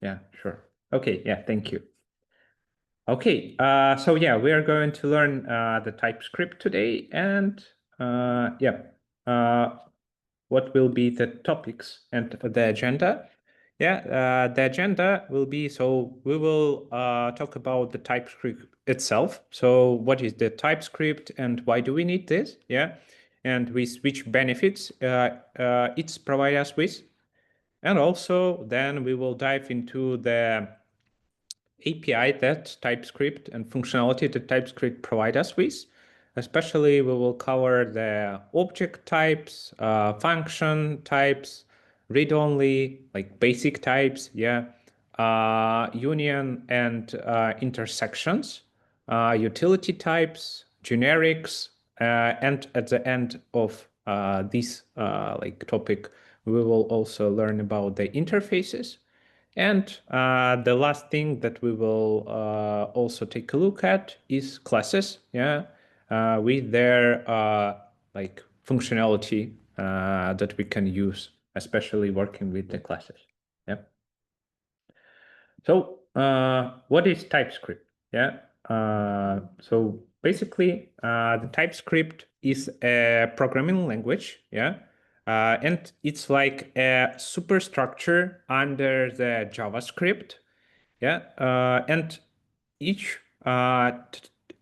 Yeah, sure. Okay, yeah, thank you. Okay, so yeah, we are going to learn the TypeScript today, and yeah, uh, what will be the topics and the agenda? Yeah, the agenda will be, so we will talk about the TypeScript itself. So what is the TypeScript and why do we need this? Yeah, and with which benefits it's provide us with. And also then we will dive into the API that TypeScript and functionality that TypeScript provide us with. Especially, we will cover the object types, function types, read-only, like basic types, yeah, union and intersections, utility types, generics, and at the end of this like topic, we will also learn about the interfaces. And the last thing that we will also take a look at is classes, yeah, with their like functionality that we can use, especially working with the classes. Yeah. So what is TypeScript? Yeah. So basically, the TypeScript is a programming language. Yeah. And it's like a superstructure under the JavaScript. Yeah, and each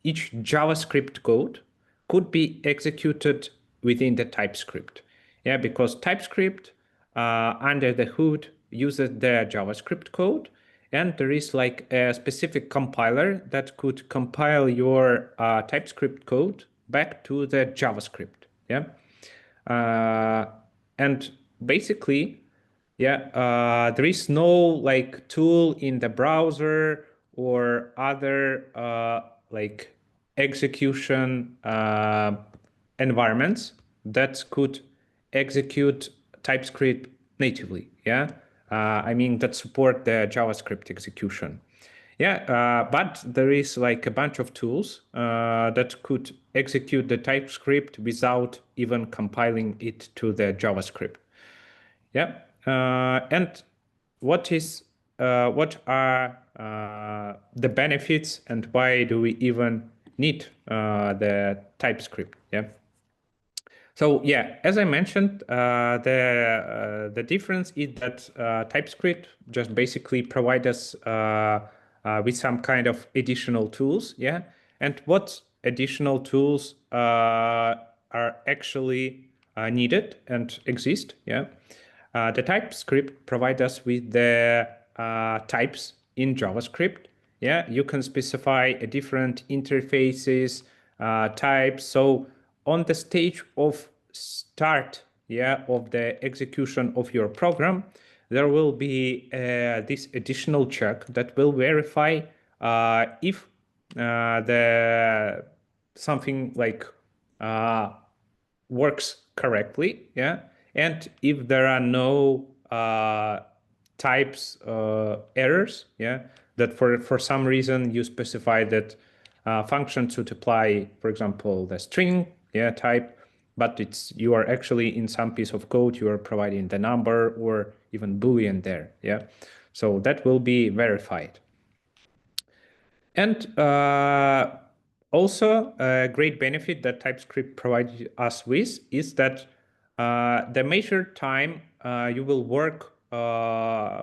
each JavaScript code could be executed within the TypeScript. Yeah, because TypeScript under the hood uses the JavaScript code, and there is like a specific compiler that could compile your TypeScript code back to the JavaScript. Yeah, uh, and basically, yeah, there is no like tool in the browser or other like execution environments that could execute TypeScript natively. Yeah, I mean that support the JavaScript execution. Yeah, but there is like a bunch of tools that could execute the TypeScript without even compiling it to the JavaScript. Yeah, and what are the benefits and why do we even need the TypeScript? Yeah. So yeah, as I mentioned, the difference is that TypeScript just basically provides us with some kind of additional tools. Yeah, and what additional tools are actually needed and exist? Yeah, the TypeScript provides us with the types in JavaScript. Yeah, you can specify a different interfaces, types. So on the stage of start, yeah, of the execution of your program, there will be this additional check that will verify if the something like works correctly, yeah, and if there are no types errors, yeah, that for some reason you specify that function should apply, for example, the string, yeah, type, but it's you are actually in some piece of code you are providing the number or even boolean there, yeah, so that will be verified. And also, a great benefit that TypeScript provides us with is that the measured time you will work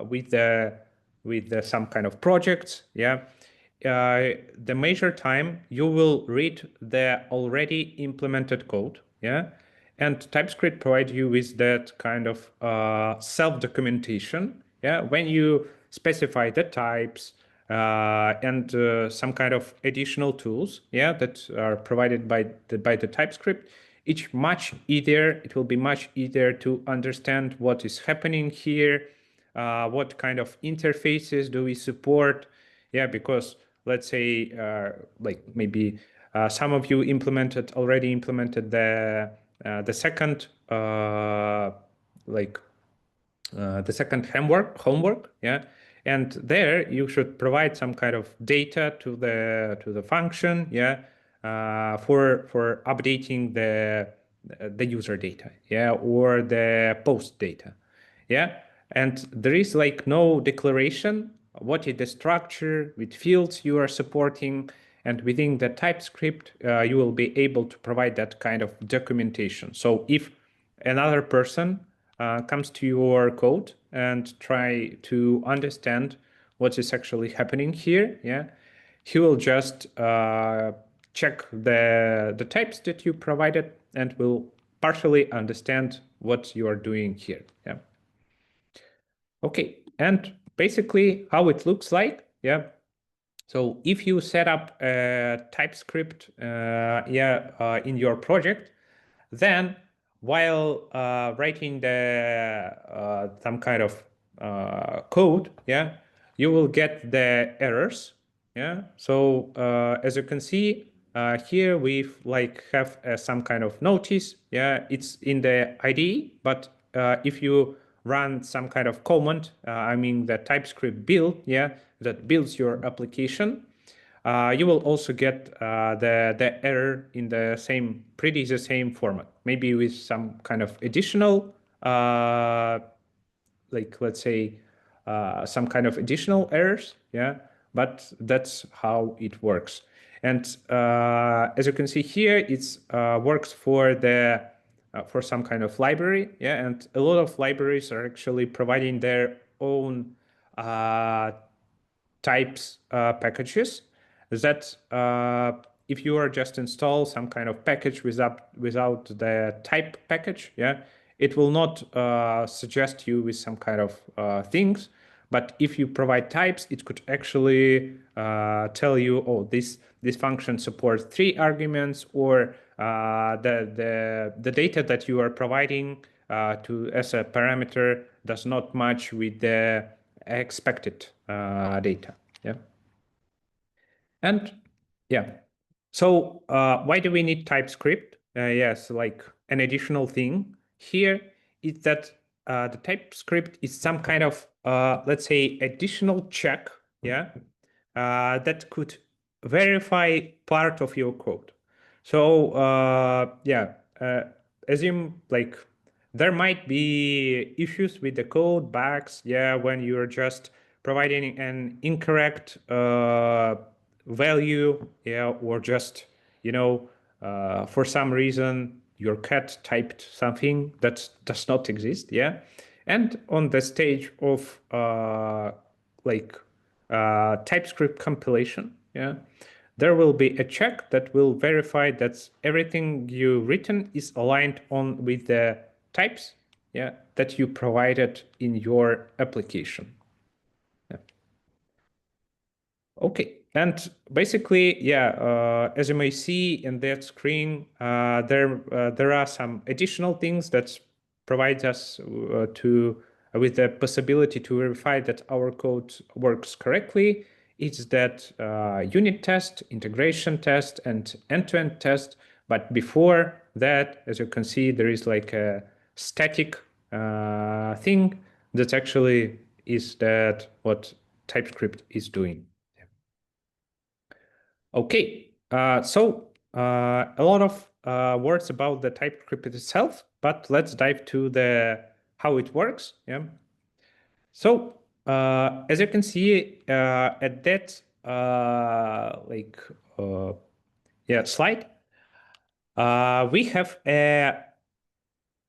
with some kind of projects. Yeah, the measured time you will read the already implemented code. Yeah, and TypeScript provides you with that kind of self-documentation. Yeah, when you specify the types and some kind of additional tools, yeah, that are provided by the TypeScript, it's much easier. It will be much easier to understand what is happening here, what kind of interfaces do we support, yeah, because let's say like maybe some of you already implemented the second like the second homework, yeah, and there you should provide some kind of data to the function, yeah, for updating the user data, yeah, or the post data, yeah, And there is like no declaration what is the structure with fields you are supporting. And within the TypeScript, you will be able to provide that kind of documentation. So if another person comes to your code and try to understand what is actually happening here, yeah, he will just check the types that you provided and will partially understand what you are doing here. Yeah. Okay, and basically how it looks like, yeah. So if you set up a TypeScript, in your project, then while writing the some kind of code, yeah, you will get the errors, yeah. So as you can see here, we've like have some kind of notice, yeah. It's in the IDE, but if you run some kind of command, I mean the TypeScript build, yeah, that builds your application, you will also get the error in the same, pretty the same format, maybe with some kind of additional, like let's say, some kind of additional errors, yeah. But that's how it works. And as you can see here, it's works for the for some kind of library, yeah. And a lot of libraries are actually providing their own types packages that if you are just install some kind of package without the type package, yeah, it will not suggest you with some kind of things. But if you provide types, it could actually tell you, oh, this function supports 3 arguments, or the data that you are providing to as a parameter does not match with the expected data. Yeah. And yeah. So why do we need TypeScript? Yes, like an additional thing here is that the TypeScript is some kind of, let's say, additional check, yeah, that could verify part of your code. So assume like there might be issues with the code, bugs, yeah, when you're just providing an incorrect value, yeah, or just, for some reason your cat typed something that does not exist, yeah. And on the stage of TypeScript compilation, yeah, there will be a check that will verify that everything you written is aligned on with the types, yeah, that you provided in your application. Yeah. Okay, and basically, yeah, as you may see in that screen, there are some additional things that provide us with the possibility to verify that our code works correctly. It's that unit test, integration test, and end-to-end test. But before that, as you can see, there is like a static thing that actually is that what TypeScript is doing. Okay, a lot of words about the TypeScript itself, but let's dive to the how it works. Yeah. So as you can see at that slide, we have a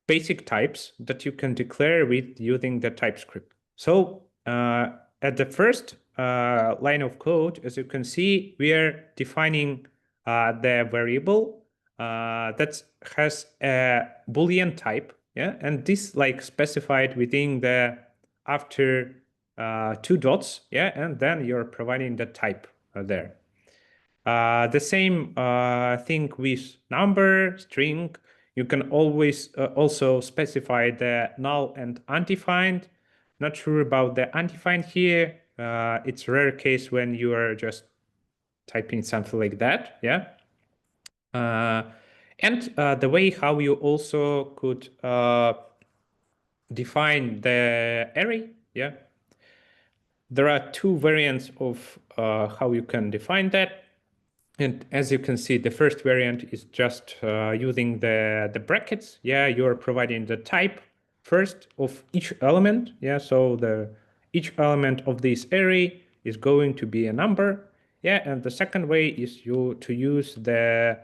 basic types that you can declare with using the TypeScript. So at the first line of code, as you can see, we are defining the variable that has a Boolean type, yeah, and this like specified within the after 2 dots, yeah, and then you're providing the type there. The same thing with number, string. You can always also specify the null and undefined. Not sure about the undefined here. It's a rare case when you are just typing something like that, yeah. And the way how you also could define the array, yeah. There are 2 variants of how you can define that. And as you can see, the first variant is just using the brackets. Yeah, you're providing the type first of each element. Yeah, so each element of this array is going to be a number. Yeah, and the second way is to use the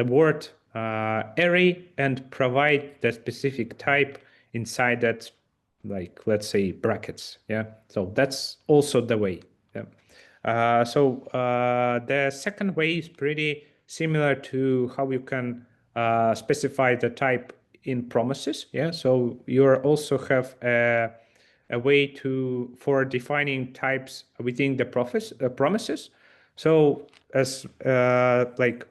word array and provide the specific type inside that, like, let's say, brackets. Yeah, so that's also the way. Yeah. The second way is pretty similar to how you can specify the type in promises. Yeah, so you also have a way for defining types within the promises. So as like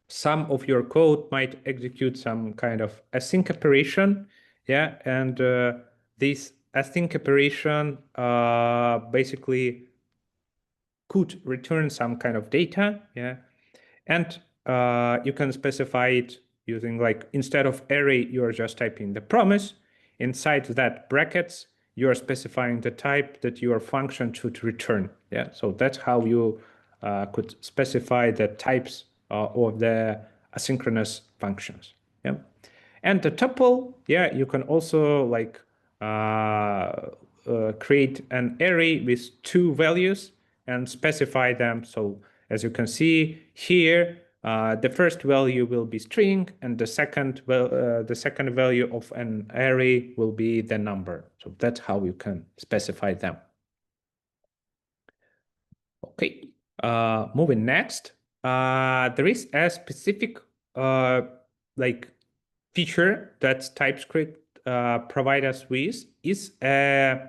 some of your code might execute some kind of async operation, yeah, and this async operation basically could return some kind of data, yeah, and you can specify it using, like, instead of array, you're just typing the promise. Inside that brackets, you're specifying the type that your function should return. Yeah, so that's how you could specify the types of the asynchronous functions. Yeah, and the tuple, yeah, you can also, like, create an array with two values and specify them. So as you can see here, the first value will be string, and the second value of an array will be the number. So that's how you can specify them. Okay, moving next. There is a specific like feature that TypeScript provide us with is enums.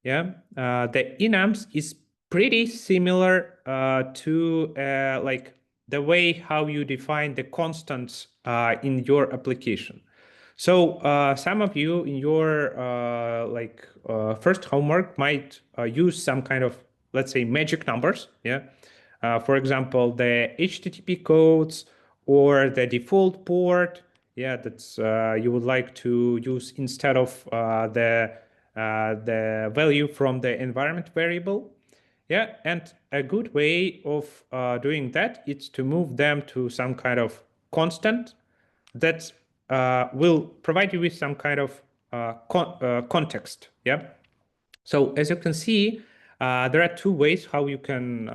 Yeah, the enums is pretty similar to like the way how you define the constants in your application. So some of you in your first homework might use some kind of, let's say, magic numbers. Yeah, for example, the HTTP codes or the default port. Yeah, that's you would like to use instead of the value from the environment variable. Yeah, and a good way of doing that is to move them to some kind of constant that will provide you with some kind of context. Yeah. So as you can see, there are two ways how you can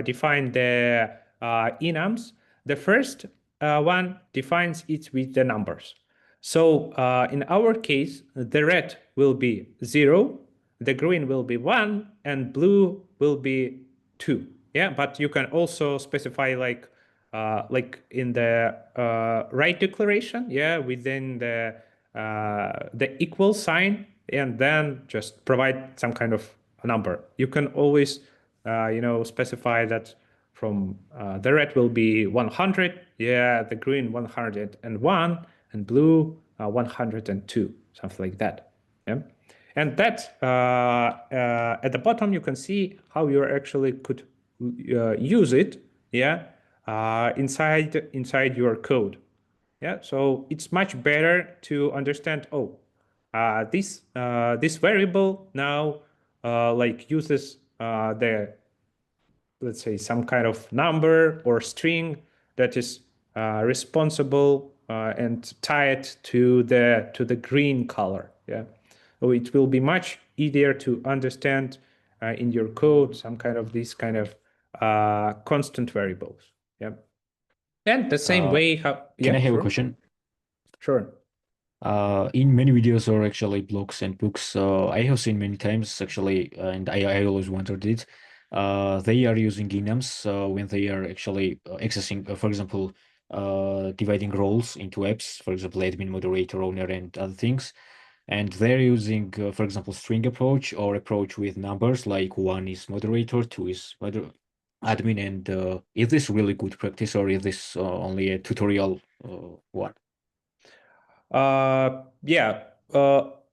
define the enums. The first one defines it with the numbers. So in our case, the red will be 0, the green will be 1, and blue will be 2. Yeah, but you can also specify, like in the right declaration, yeah, within the equal sign, and then just provide some kind of a number. You can always, specify that from the red will be 100, yeah, the green 101, and blue 102, something like that. Yeah, and that at the bottom you can see how you actually could use it, yeah, inside your code. Yeah, so it's much better to understand, oh, this variable now like uses the, let's say, some kind of number or string that is responsible and tied to the green color. Yeah, so it will be much easier to understand in your code some kind of these kind of constant variables. Yeah, and the same way how. Can I Yeah, have a sure, question? sure. In many videos or actually blogs and books, I have seen many times actually, and I always wondered it. They are using enums when they are actually accessing, for example, dividing roles into apps, for example, admin, moderator, owner, and other things. And they're using, for example, string approach or approach with numbers, like one is moderator, two is admin. And is this really good practice, or is this only a tutorial one? Yeah,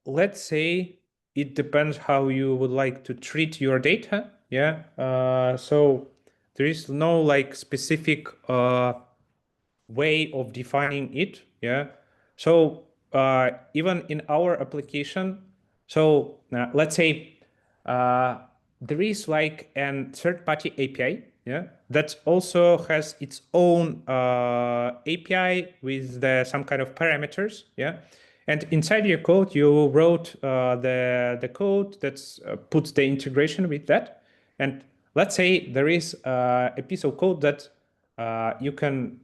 let's say it depends how you would like to treat your data. Yeah, so there is no, like, specific way of defining it. Yeah, so even in our application, so let's say there is like an third-party API. Yeah, that also has its own API with some kind of parameters. Yeah. And inside your code, you wrote the code that puts the integration with that. And let's say there is a piece of code that you can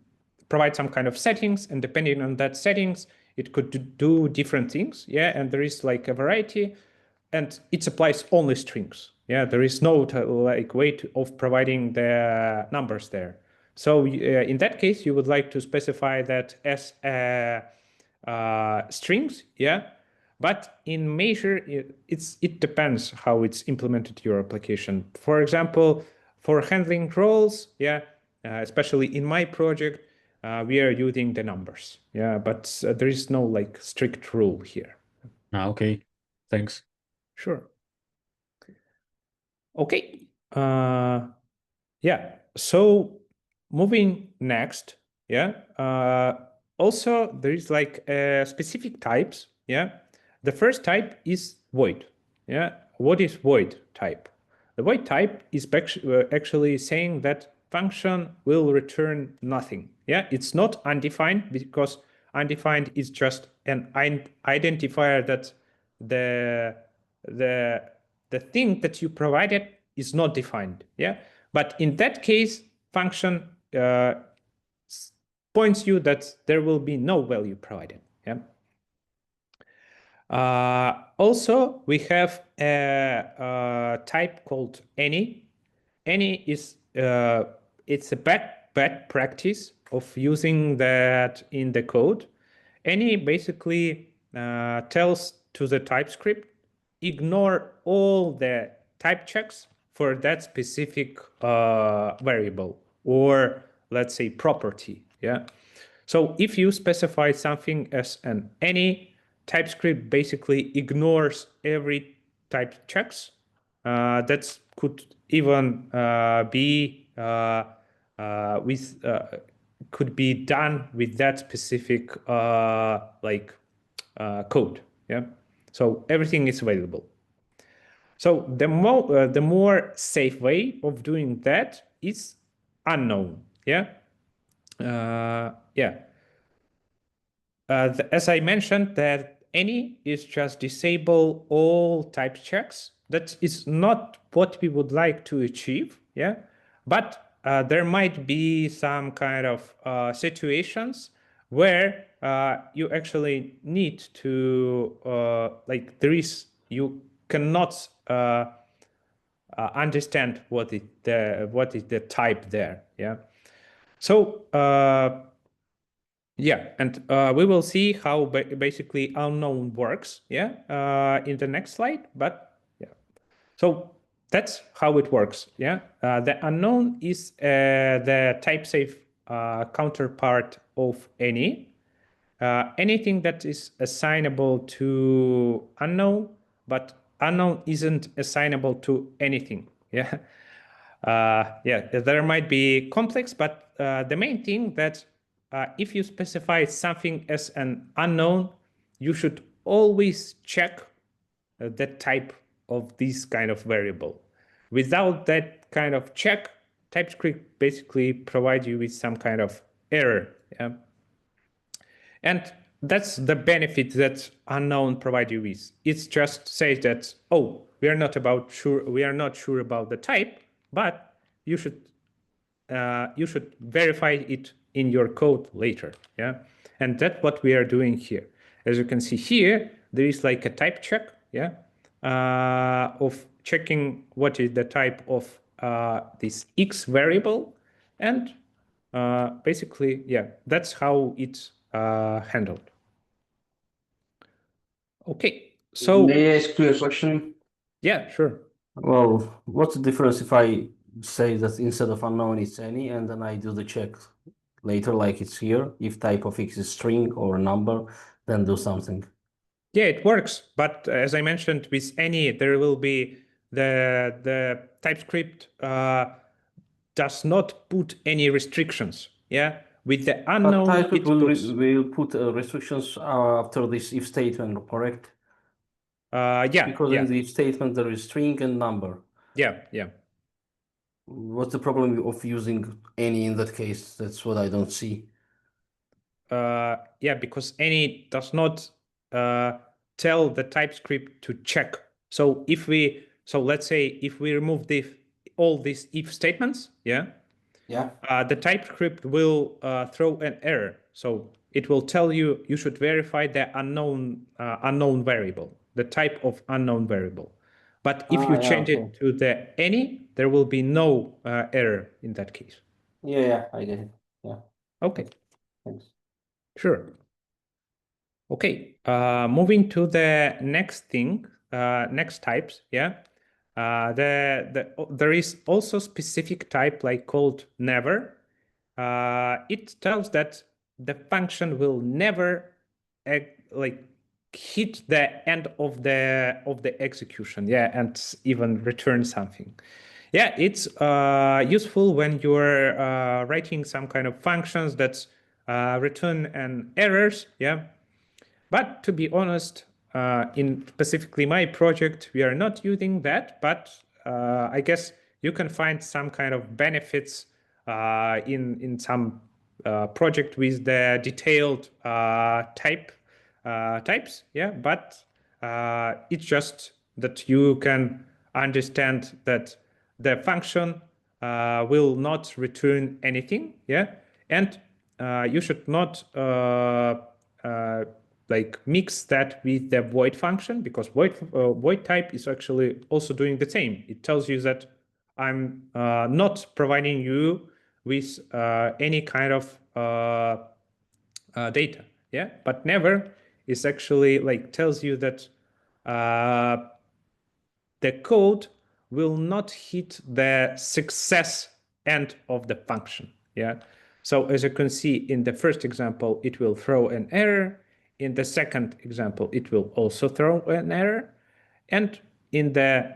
provide some kind of settings, and depending on that settings, it could do different things. Yeah, and there is like a variety, and it supplies only strings. Yeah, there is no like way of providing the numbers there. So in that case, you would like to specify that as strings. Yeah, but in Measure, it depends how it's implemented your application. For example, for handling roles, yeah, especially in my project, we are using the numbers. Yeah, but there is no like strict rule here. Okay, thanks. Sure. Okay. Yeah. So moving next. Yeah. Also, there is like specific types. Yeah. The first type is void. Yeah. What is void type? The void type is actually saying that function will return nothing. Yeah. It's not undefined because undefined is just an identifier that the the the thing that you provided is not defined. Yeah. But in that case, function points you that there will be no value provided. Yeah. Also, we have a type called any. Any is it's a bad practice of using that in the code. Any basically tells to the TypeScript, ignore all the type checks for that specific variable or let's say property. Yeah. So if you specify something as an any, TypeScript basically ignores every type checks. That could even be with could be done with that specific code. Yeah. So everything is available. So the more safe way of doing that is unknown. Yeah. Yeah. As I mentioned, that any is just disable all type checks. That is not what we would like to achieve. Yeah. But there might be some kind of situations where you actually need to you cannot understand what is the type there. Yeah. So yeah, and we will see how basically unknown works. Yeah, in the next slide. But yeah, so that's how it works. Yeah, the unknown is the type safe counterpart of any. Anything that is assignable to unknown, but unknown isn't assignable to anything. Yeah. Yeah, there might be complex, but the main thing that if you specify something as an unknown, you should always check the type of this kind of variable. Without that kind of check, TypeScript basically provides you with some kind of error. Yeah? And that's the benefit that unknown provide you with. It just says that, oh, we are not sure about the type, but you should verify it in your code later. Yeah, and that's what we are doing here. As you can see here, there is like a type check. Yeah, of checking what is the type of this X variable, and basically, yeah, that's how it's handled. Okay, so May I ask you a question? yeah, sure. Well, what's the difference if I say that instead of unknown it's any, and then I do the check later, like it's here, if type of X is string or number, then do something. Yeah, it works. But as I mentioned, with any, there will be the TypeScript does not put any restrictions. Yeah, with the But unknown, TypeScript it puts. will put restrictions after this if statement, correct? Yeah, Because yeah, in the if statement there is string and number. yeah, yeah. What's the problem of using any in that case? That's what I don't see. Yeah, because any does not tell the TypeScript to check. So let's say if we remove all these if statements, yeah, Yeah. the TypeScript will throw an error. So it will tell you should verify the unknown variable, the type of unknown variable. But if you Yeah, change okay. it to the any, there will be no error in that case. Yeah, I get it. Yeah, Okay, thanks. sure. Okay, moving to the next thing, next types, yeah. There is also specific type like called never. It tells that the function will never like hit the end of the execution, yeah, and even return something. Yeah, it's useful when you're writing some kind of functions that return an errors, yeah. But to be honest, in specifically my project, we are not using that, but I guess you can find some kind of benefits in some project with the detailed types, yeah, but it's just that you can understand that the function will not return anything, yeah, and you should not like mix that with the void function, because void type is actually also doing the same. It tells you that I'm not providing you with any kind of data, yeah. But never is actually like tells you that the code will not hit the success end of the function, yeah. So as you can see in the first example, it will throw an error. In the second example, it will also throw an error. And in the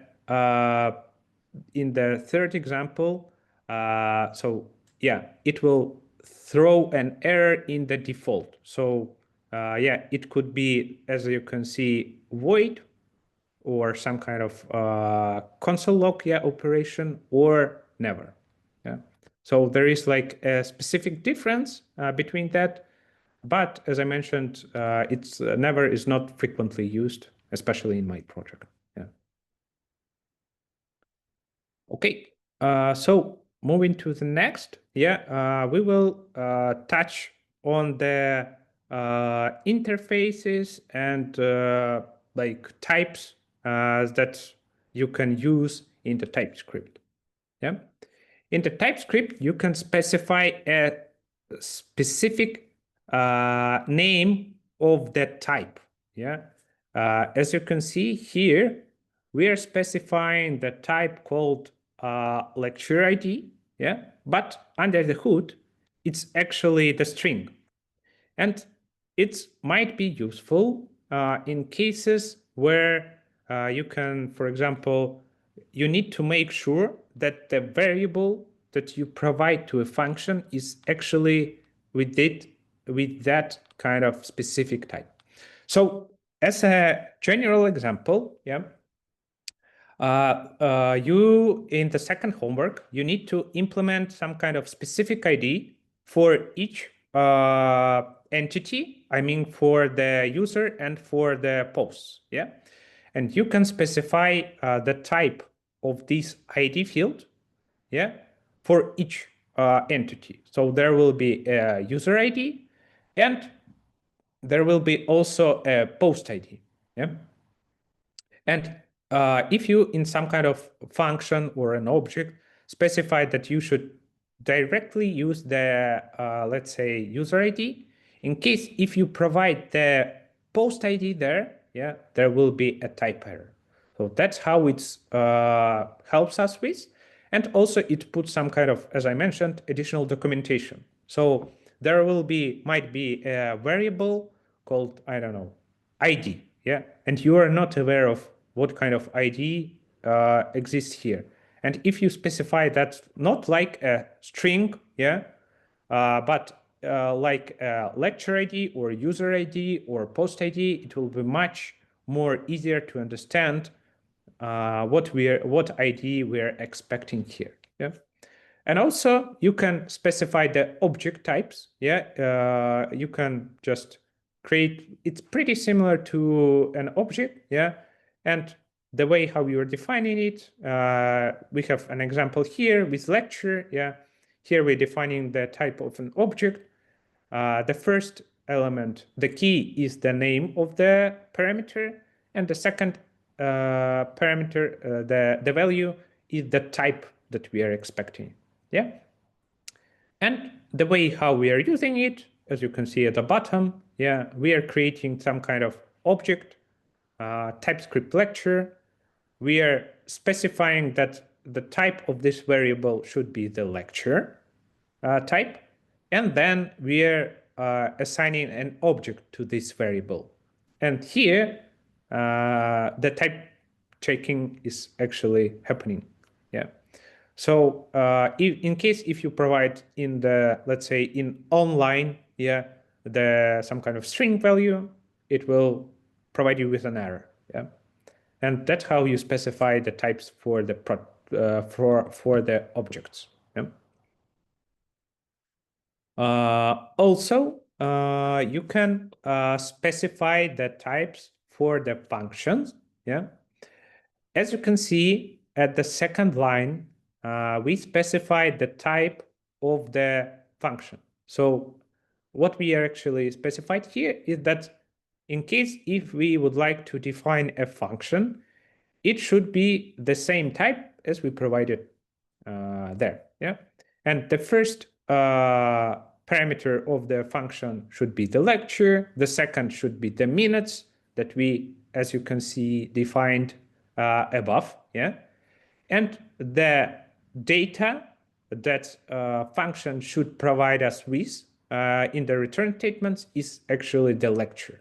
third example, so yeah, it will throw an error in the default. So yeah, it could be, as you can see, void or some kind of console log, yeah, operation, or never. Yeah. So there is like a specific difference between that. But as I mentioned, it's never is not frequently used, especially in my project. Yeah. Okay. So moving to the next, yeah, we will touch on the interfaces and like types that you can use in the TypeScript. Yeah. In the TypeScript, you can specify a specific name of that type. Yeah. As you can see here, we are specifying the type called lecture ID. Yeah. But under the hood, it's actually the string. And it might be useful in cases where you can, for example, you need to make sure that the variable that you provide to a function is actually with that kind of specific type. So as a general example, yeah, you in the second homework, you need to implement some kind of specific ID for each entity. I mean, for the user and for the posts. Yeah, and you can specify the type of this ID field. Yeah, for each entity. So there will be a user ID, and there will be also a post ID. Yeah. And if you, in some kind of function or an object, specify that you should directly use the, let's say, user ID, in case if you provide the post ID there, yeah, there will be a type error. So that's how it helps us with. And also it puts some kind of, as I mentioned, additional documentation. So there might be a variable called, I don't know, ID, yeah, and you are not aware of what kind of ID exists here. And if you specify that not like a string, yeah, but like a lecture ID or user ID or post ID, it will be much more easier to understand what ID we are expecting here. Yeah. And also you can specify the object types. Yeah. You can just create, it's pretty similar to an object. Yeah. And the way how you're defining it, we have an example here with lecture. Yeah. Here we're defining the type of an object. The first element, the key, is the name of the parameter, and the second parameter, the value, is the type that we are expecting. Yeah. And the way how we are using it, as you can see at the bottom, yeah, we are creating some kind of object, TypeScript lecture. We are specifying that the type of this variable should be the lecture type, and then we are assigning an object to this variable. And here, the type checking is actually happening. Yeah. So in case if you provide in the, let's say in online, yeah, some kind of string value, it will provide you with an error. Yeah. And that's how you specify the types for the for the objects. Yeah. Also, you can specify the types for the functions. Yeah. As you can see at the second line, we specified the type of the function. So what we are actually specified here is that in case if we would like to define a function, it should be the same type as we provided there. Yeah. And the first parameter of the function should be the lecture. The second should be the minutes that we, as you can see, defined above. Yeah. And the data that function should provide us with in the return statements is actually the lecture.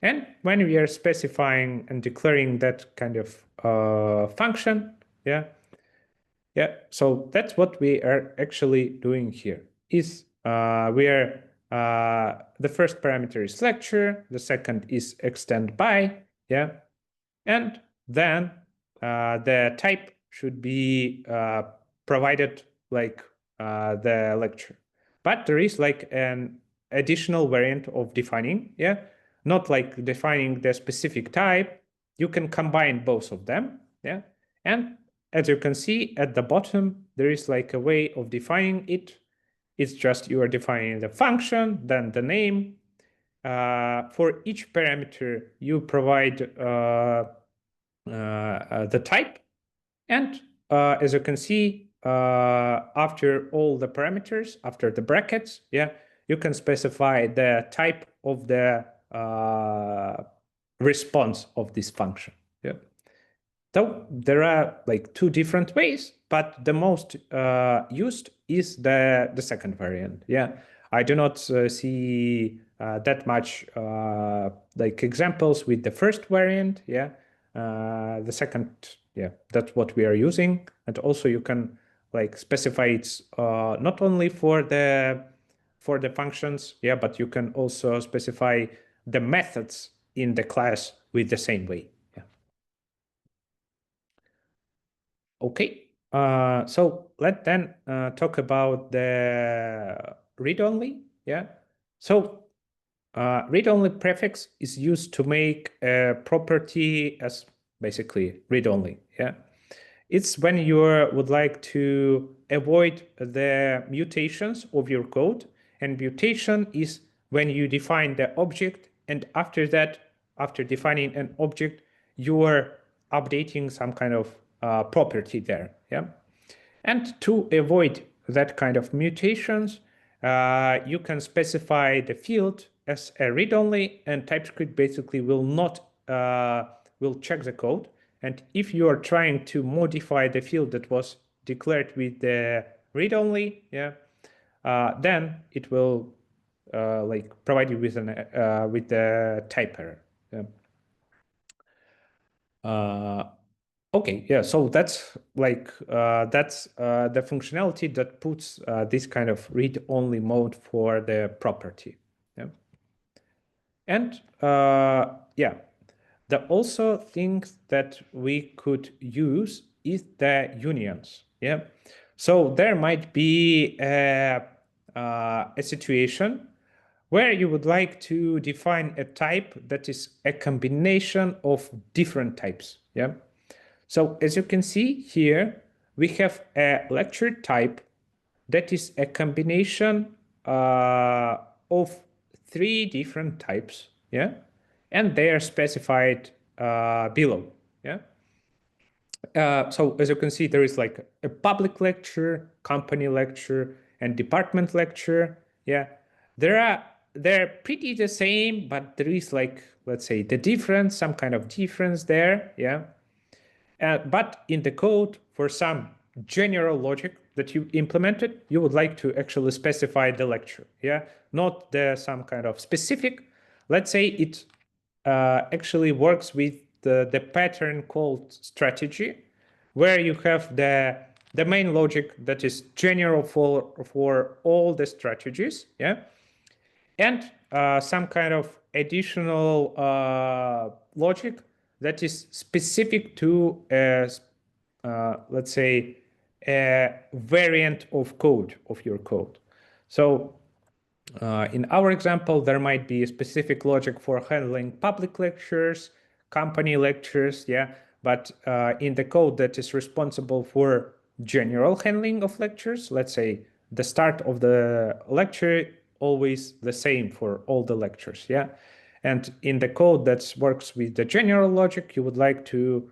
And when we are specifying and declaring that kind of function, yeah, so that's what we are actually doing here. Is we are the first parameter is lecture, the second is extend by, yeah, and then the type should be provided like the lecture. But there is like an additional variant of defining, yeah, not like defining the specific type. You can combine both of them, yeah, and as you can see at the bottom, there is like a way of defining it. It's just you are defining the function, then the name. For each parameter, you provide the type. And as you can see, after all the parameters, after the brackets, yeah, you can specify the type of the response of this function. Yeah. So there are like two different ways, but the most used is the second variant. Yeah, I do not see that much like examples with the first variant. Yeah, the second, yeah, that's what we are using, and also you can like specify it's not only for the functions, yeah, but you can also specify the methods in the class with the same way. Okay, so let's then talk about the read-only. Yeah, so read-only prefix is used to make a property as basically read-only. Yeah, it's when you would like to avoid the mutations of your code, and mutation is when you define the object, and after that, after defining an object, you are updating some kind of property there. Yeah, and to avoid that kind of mutations, you can specify the field as a read-only, and TypeScript basically will not will check the code. And if you are trying to modify the field that was declared with the read-only, yeah, then it will like provide you with an with the type error. Yeah. Okay, yeah, so that's like that's the functionality that puts this kind of read-only mode for the property. Yeah. And yeah, the also things that we could use is the unions. Yeah. So there might be a situation where you would like to define a type that is a combination of different types. Yeah. So as you can see here, we have a lecture type that is a combination of 3 different types. Yeah. And they are specified below. Yeah. So as you can see, there is like a public lecture, company lecture, and department lecture. Yeah, they're pretty the same, but there is like, let's say, the difference, some kind of difference there. Yeah, but in the code, for some general logic that you implemented, you would like to actually specify the lecture. Yeah, not the some kind of specific. Let's say it actually works with the pattern called strategy, where you have the main logic that is general for all the strategies. Yeah, and some kind of additional logic that is specific to let's say a variant of code of your code. So in our example, there might be a specific logic for handling public lectures, company lectures, yeah, but in the code that is responsible for general handling of lectures, let's say the start of the lecture always the same for all the lectures, yeah. And in the code that works with the general logic, you would like to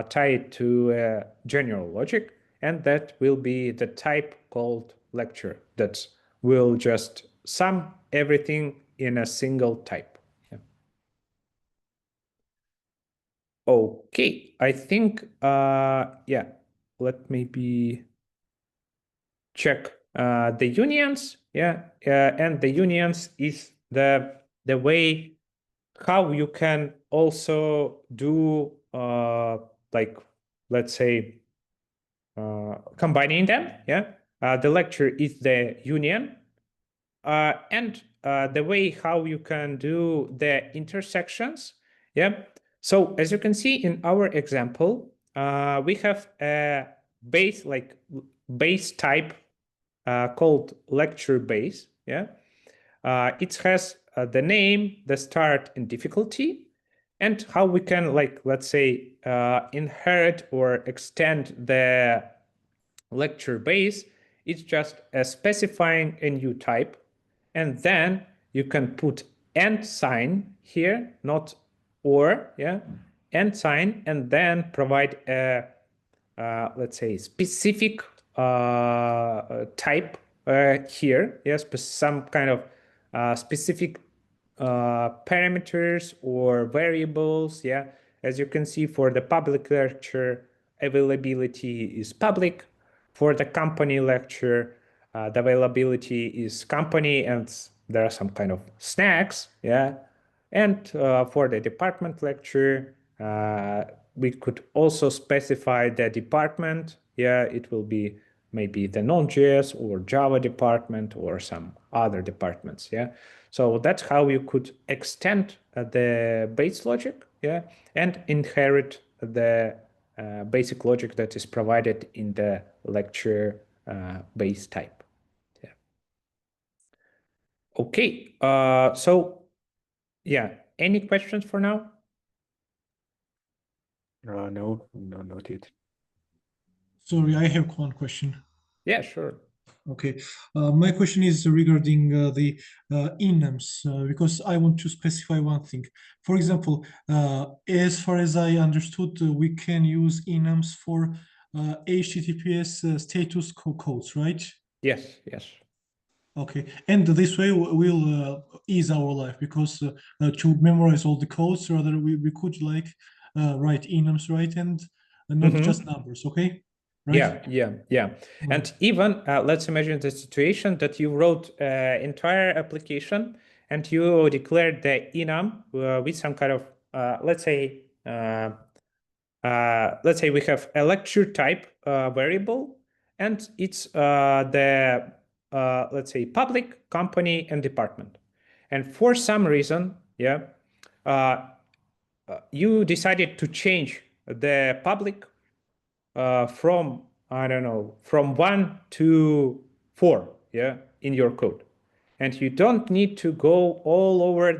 tie it to general logic, and that will be the type called lecture that will just sum everything in a single type. Yeah. Okay, I think, yeah, let maybe check the unions. Yeah, and the unions is the way how you can also do like, let's say, combining them. Yeah, the lecture is the union, and the way how you can do the intersections. Yeah. So as you can see in our example, we have a base type called lecture base. Yeah. It has the name, the start, and difficulty, and how we can, like, let's say, inherit or extend the lecture base. It's just specifying a new type, and then you can put and sign here, not or, yeah, and sign, and then provide a let's say specific type here. Yes, some kind of specific parameters or variables. Yeah, as you can see, for the public lecture, availability is public. For the company lecture, the availability is company, and there are some kind of snacks. Yeah, and for the department lecture, we could also specify the department. Yeah, it will be maybe the Node.js or Java department or some other departments. Yeah, so that's how you could extend the base logic. Yeah, and inherit the basic logic that is provided in the lecture base type. Yeah. Okay. So yeah, any questions for now? No, not yet. Sorry, I have one question. Yeah, sure. Okay, my question is regarding the enums because I want to specify one thing. For example, as far as I understood, we can use enums for HTTPS status codes, right? Yes, yes. Okay, and this way will ease our life because to memorize all the codes, rather we could like write enums, right, and not just numbers. Okay, right? Yeah. And even let's imagine the situation that you wrote entire application and you declared the enum with some kind of let's say we have a lecture type variable, and it's the let's say public, company, and department. And for some reason, yeah, you decided to change the public from I don't know, from 1 to 4, yeah, in your code. And you don't need to go all over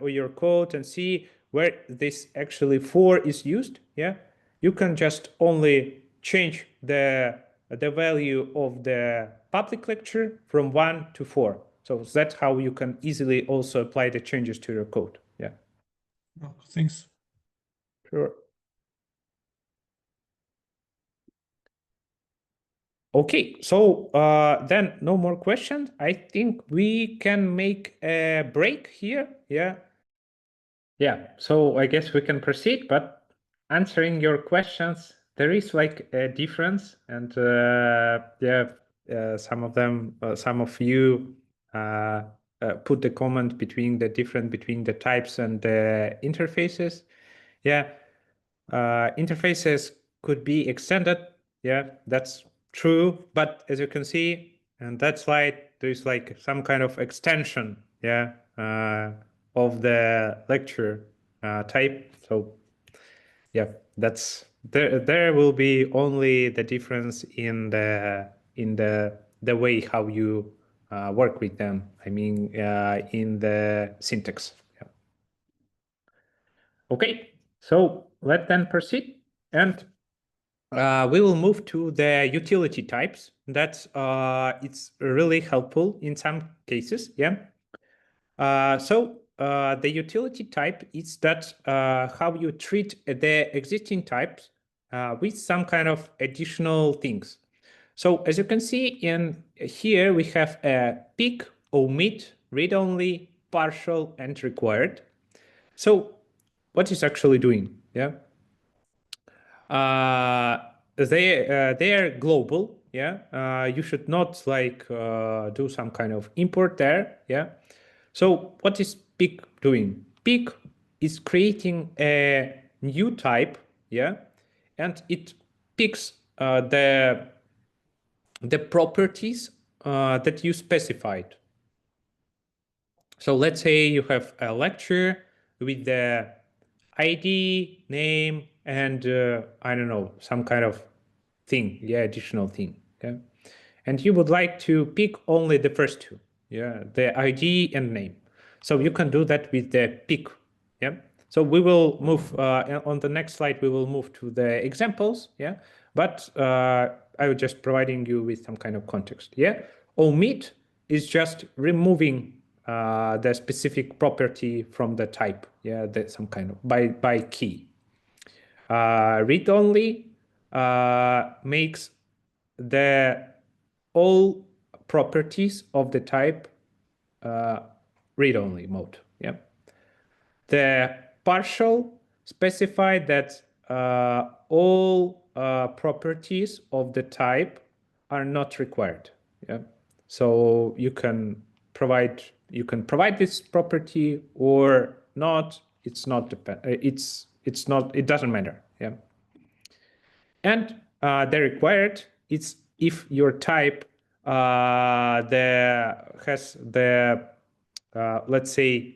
your code and see where this actually 4 is used, yeah. You can just only change the value of the public lecture from 1 to 4. So that's how you can easily also apply the changes to your code, yeah. Oh, thanks. Sure. Okay, so then no more questions. I think we can make a break here. Yeah. Yeah, so I guess we can proceed, but answering your questions, there is like a difference, and some of them, some of you put the comment between the difference between the types and the interfaces. Yeah, interfaces could be extended. Yeah, that's true. But as you can see, in that slide, there's like some kind of extension, yeah, of the lecture type. So yeah, that's there. There will be only the difference in the way how you work with them. I mean, in the syntax. Yeah. Okay, so let then proceed, and we will move to the utility types. That's it's really helpful in some cases. Yeah. The utility type is that how you treat the existing types with some kind of additional things. So as you can see in here, we have a pick, omit, read-only, partial, and required. So what is actually doing? Yeah. They are global. Yeah. You should not like do some kind of import there. Yeah. So what is pick doing? Pick is creating a new type. Yeah. And it picks the properties that you specified. So let's say you have a lecture with the ID, name, and I don't know, some kind of thing, yeah, additional thing. Okay, and you would like to pick only the first two, yeah, the ID and name. So you can do that with the pick, yeah. So we will move on the next slide. We will move to the examples, yeah. But I was just providing you with some kind of context, yeah. Omit is just removing the specific property from the type, yeah, that some kind of by key. Read only makes the all properties of the type read only mode. Yeah. The partial specify that all properties of the type are not required. Yeah. So you can provide this property or not. It's not depend. It's not. It doesn't matter. Yeah. And the required it's if your type has the let's say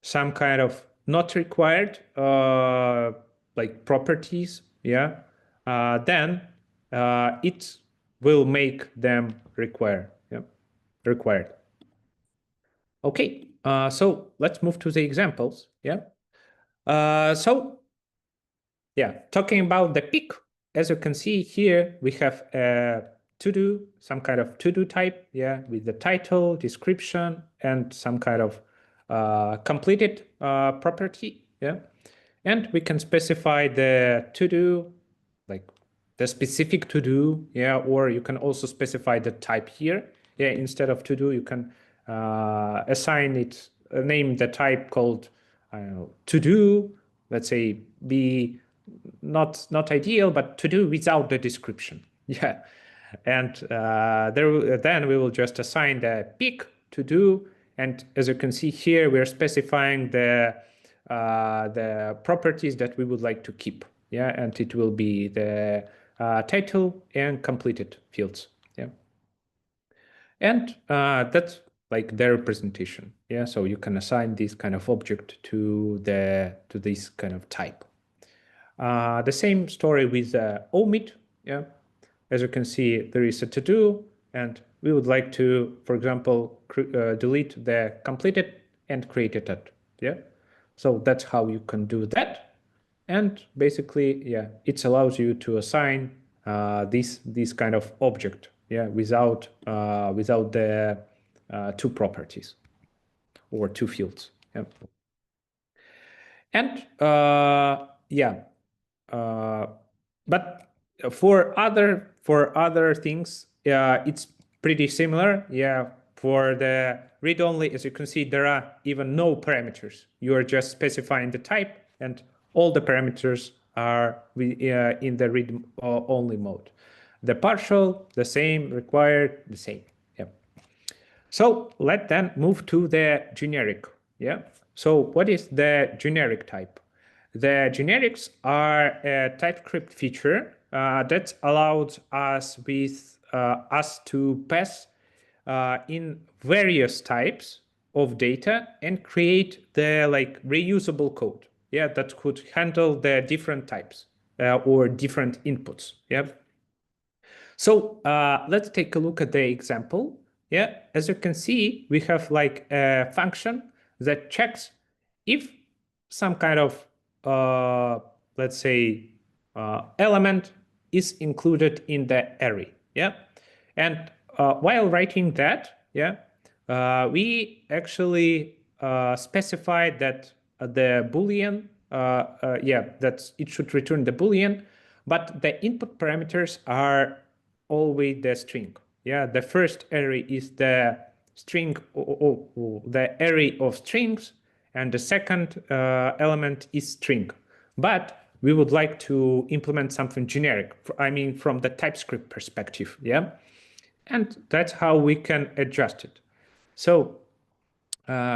some kind of not required like properties, yeah, then it will make them required. Yeah, required. Okay, so let's move to the examples. Yeah. So yeah, talking about the pick, as you can see here, we have a to-do, some kind of to-do type, yeah, with the title, description, and some kind of completed property, yeah. And we can specify the to-do, like the specific to-do, yeah, or you can also specify the type here. Yeah, instead of to-do, you can assign it, name the type called, I don't know, to-do, let's say be not ideal, but to do without the description. Yeah, and then we will just assign the pick to do, and as you can see here, we're specifying the properties that we would like to keep. Yeah, and it will be the title and completed fields. Yeah, and that's like their representation. Yeah, so you can assign this kind of object to this kind of type. The same story with omit. Yeah, as you can see, there is a to-do, and we would like to, for example, delete the completed and created it. Yeah, so that's how you can do that. And basically, yeah, it allows you to assign this kind of object, yeah, without the two properties or two fields. Yeah. And yeah, but for other things, it's pretty similar. Yeah, for the read-only, as you can see, there are even no parameters. You are just specifying the type, and all the parameters are in the read-only mode. The partial, the same, required, the same. Yeah. So let's then move to the generic. Yeah. So what is the generic type? The generics are a TypeScript feature that allows us to pass in various types of data and create the reusable code. Yeah, that could handle the different types or different inputs. Yeah. So let's take a look at the example. Yeah, as you can see, we have like a function that checks if some kind of, let's say, element is included in the array. Yeah, and while writing that, yeah, we actually specified that the Boolean, yeah, that it should return the Boolean, but the input parameters are always the string. Yeah, the first array is the string, the array of strings, and the second element is string. But we would like to implement something generic. I mean, from the TypeScript perspective. Yeah, and that's how we can adjust it. So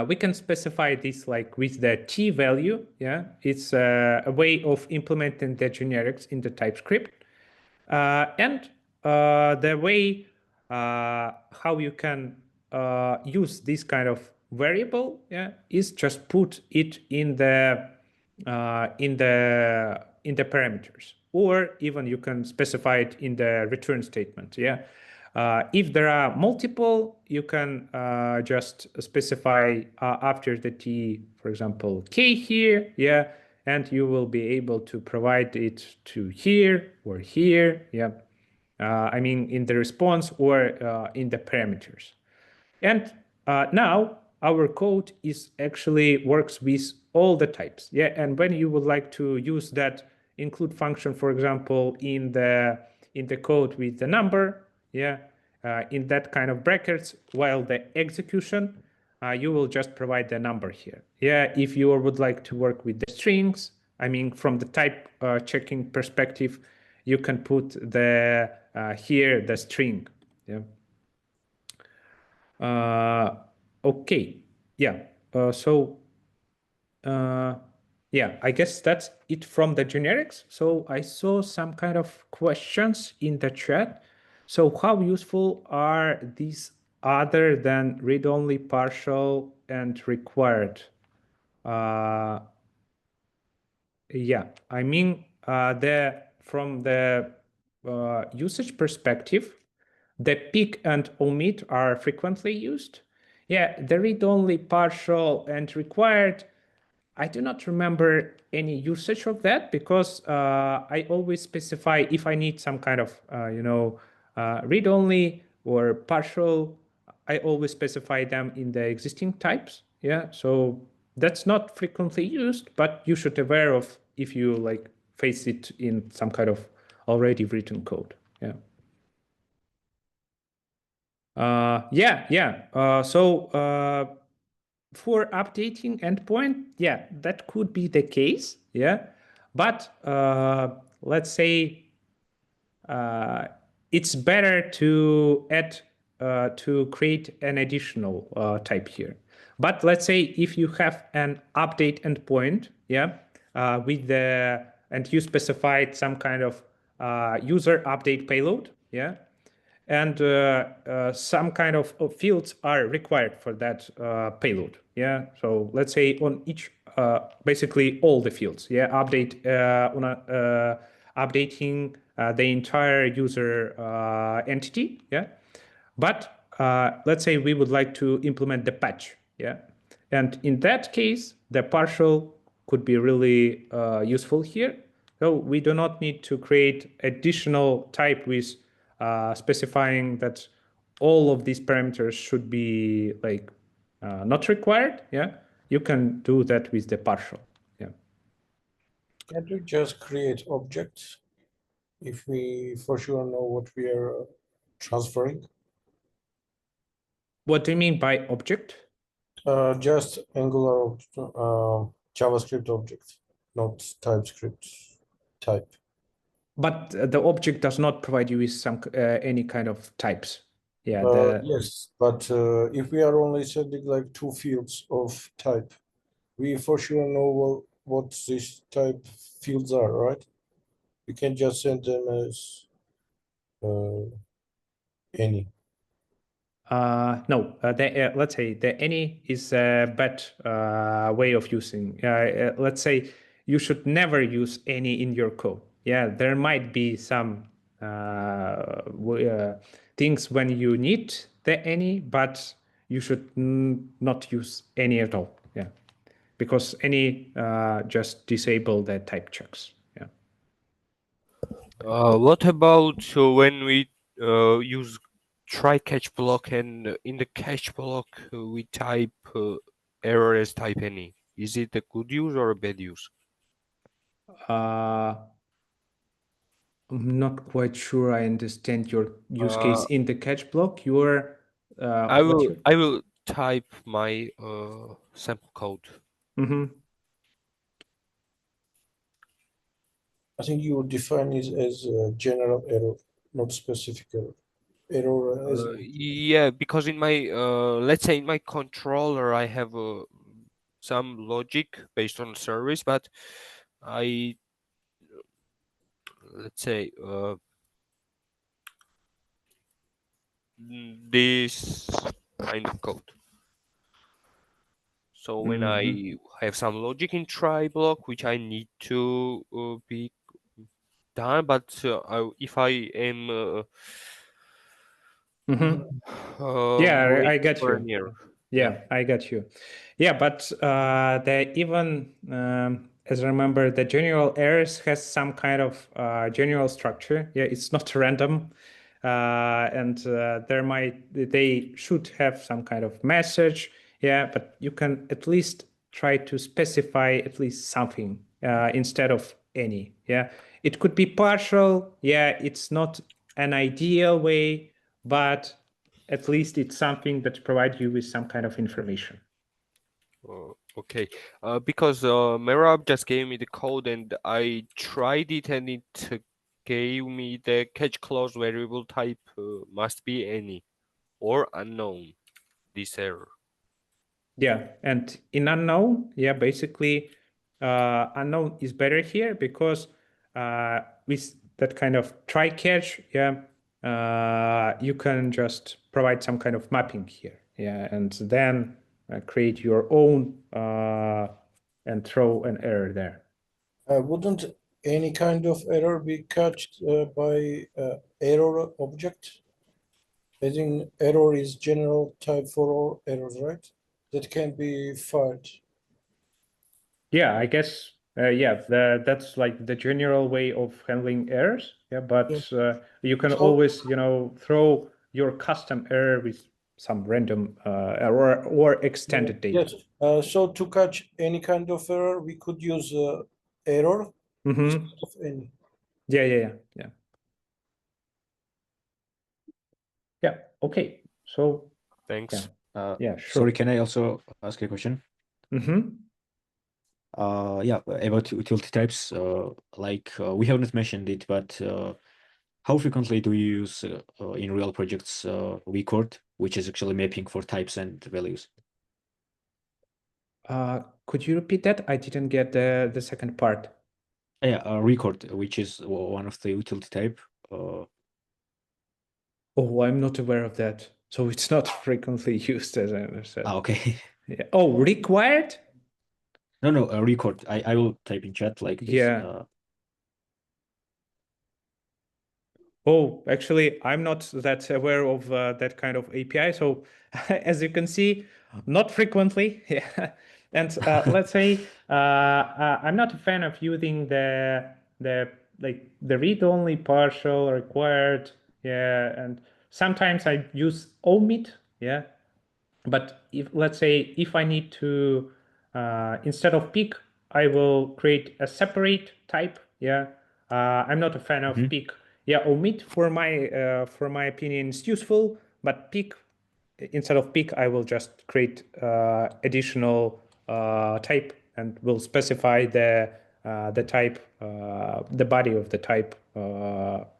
we can specify this like with the T value. Yeah, it's a way of implementing the generics in the TypeScript. And the way how you can use this kind of variable, yeah, is just put it in the parameters, or even you can specify it in the return statement. Yeah. If there are multiple, you can just specify after the T, for example, K here, yeah, and you will be able to provide it to here or here, yeah. I mean, in the response or in the parameters. And now our code is actually works with all the types. Yeah, and when you would like to use that include function, for example, in the code with the number, yeah, in that kind of brackets, while the execution, you will just provide the number here. Yeah, if you would like to work with the strings, I mean, from the type checking perspective, you can put the here the string. Yeah. Okay, yeah. Yeah, I guess that's it from the generics. So I saw some kind of questions in the chat. So how useful are these other than read-only, partial, and required? Yeah, I mean, from the usage perspective, the pick and omit are frequently used. Yeah, the read-only, partial, and required, I do not remember any usage of that because I always specify if I need some kind of, read-only or partial, I always specify them in the existing types. Yeah, so that's not frequently used, but you should aware of if you like face it in some kind of already written code. Yeah. For updating endpoint, yeah, that could be the case. Yeah, but let's say it's better to add to create an additional type here. But let's say if you have an update endpoint, yeah, with the and you specified some kind of user update payload, yeah, and some kind of fields are required for that payload. Yeah, so let's say on each basically all the fields. Yeah, updating the entire user entity. Yeah, but let's say we would like to implement the patch. Yeah, and in that case, the partial could be really useful here. So we do not need to create additional type with specifying that all of these parameters should be like not required. Yeah, you can do that with the partial. Yeah. Can't we just create objects if we for sure know what we are transferring? What do you mean by object? Just Angular JavaScript object, not TypeScript type. But the object does not provide you with some any kind of types. Yeah. Yes, but if we are only sending like 2 fields of type, we for sure know what these type fields are, right? We can just send them as any. No, let's say the any is a bad way of using. Let's say you should never use any in your code. Yeah, there might be some things when you need the any, but you should not use any at all. Yeah, because any just disable the type checks. Yeah. What about when we use try catch block and in the catch block we type error as type any? Is it a good use or a bad use? I'm not quite sure I understand your use case in the catch block. Your I will type my sample code. I think you would define it as a general error, not specific error. Error as Yeah, because in my let's say in my controller I have some logic based on service, but I let's say this kind of code. So when I have some logic in try block which I need to be done, but if I am Yeah, I got for you. an error. Yeah, I got you. Yeah, but the even as I remember, the general errors has some kind of general structure. Yeah, it's not random, and they should have some kind of message. Yeah, but you can at least try to specify at least something instead of any. Yeah, it could be partial. Yeah, it's not an ideal way, but at least it's something that provides you with some kind of information. Okay, because Merab just gave me the code and I tried it and it gave me the catch clause variable type must be any or unknown, this error. Yeah, and in unknown, yeah, basically unknown is better here because with that kind of try catch, yeah, you can just provide some kind of mapping here, yeah, and then create your own and throw an error there. wouldn't any kind of error be catched by error object? As in error is general type for all errors, right? That can be fired. Yeah, I guess yeah, that's like the general way of handling errors. Yeah, but you can always, throw your custom error with some random error or extended data. Yes. So to catch any kind of error, we could use error instead of any. Yeah. Yeah. Okay. So thanks. Yeah, sure. Sorry, can I also ask a question? Yeah, about utility types. We haven't mentioned it, but how frequently do you use in real projects record, which is actually mapping for types and values? Could you repeat that? I didn't get the second part. Yeah, record, which is one of the utility type. Oh, I'm not aware of that. So it's not frequently used, as I understand. Okay. Yeah. Oh, required? No, record. I will type in chat like this. Yeah. Oh, actually, I'm not that aware of that kind of API. So as you can see, not frequently. Yeah. And let's say I'm not a fan of using the read-only partial required. Yeah. And sometimes I use omit. Yeah. But if let's say if I need to instead of pick, I will create a separate type. Yeah, I'm not a fan of pick. Yeah, omit for my opinion is useful, but pick instead of pick, I will just create additional type and will specify the type, the body of the type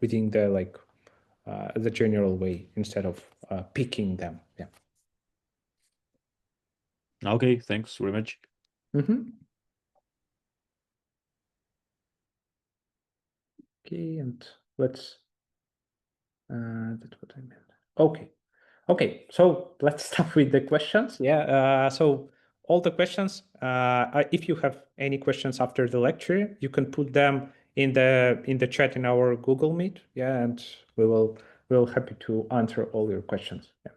within the general way instead of picking them. Yeah. Okay, thanks very much. Okay, and let's that's what I meant. Okay, so let's start with the questions. Yeah, so all the questions, if you have any questions after the lecture, you can put them in the chat in our Google Meet. Yeah, and we'll happy to answer all your questions. Yeah.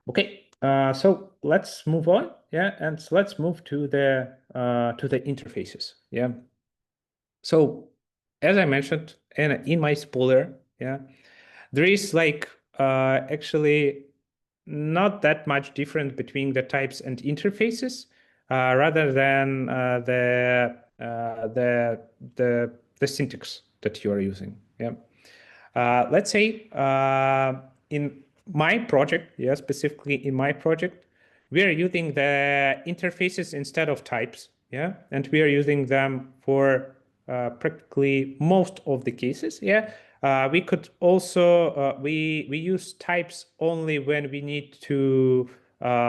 Okay, so let's move on. Yeah, and let's move to the interfaces. Yeah. So as I mentioned in my spoiler, yeah, there is actually not that much different between the types and interfaces, rather than the syntax that you are using. Yeah. Let's say in my project, yeah, specifically in my project, we are using the interfaces instead of types, yeah, and we are using them for practically most of the cases, yeah. We could also we use types only when we need to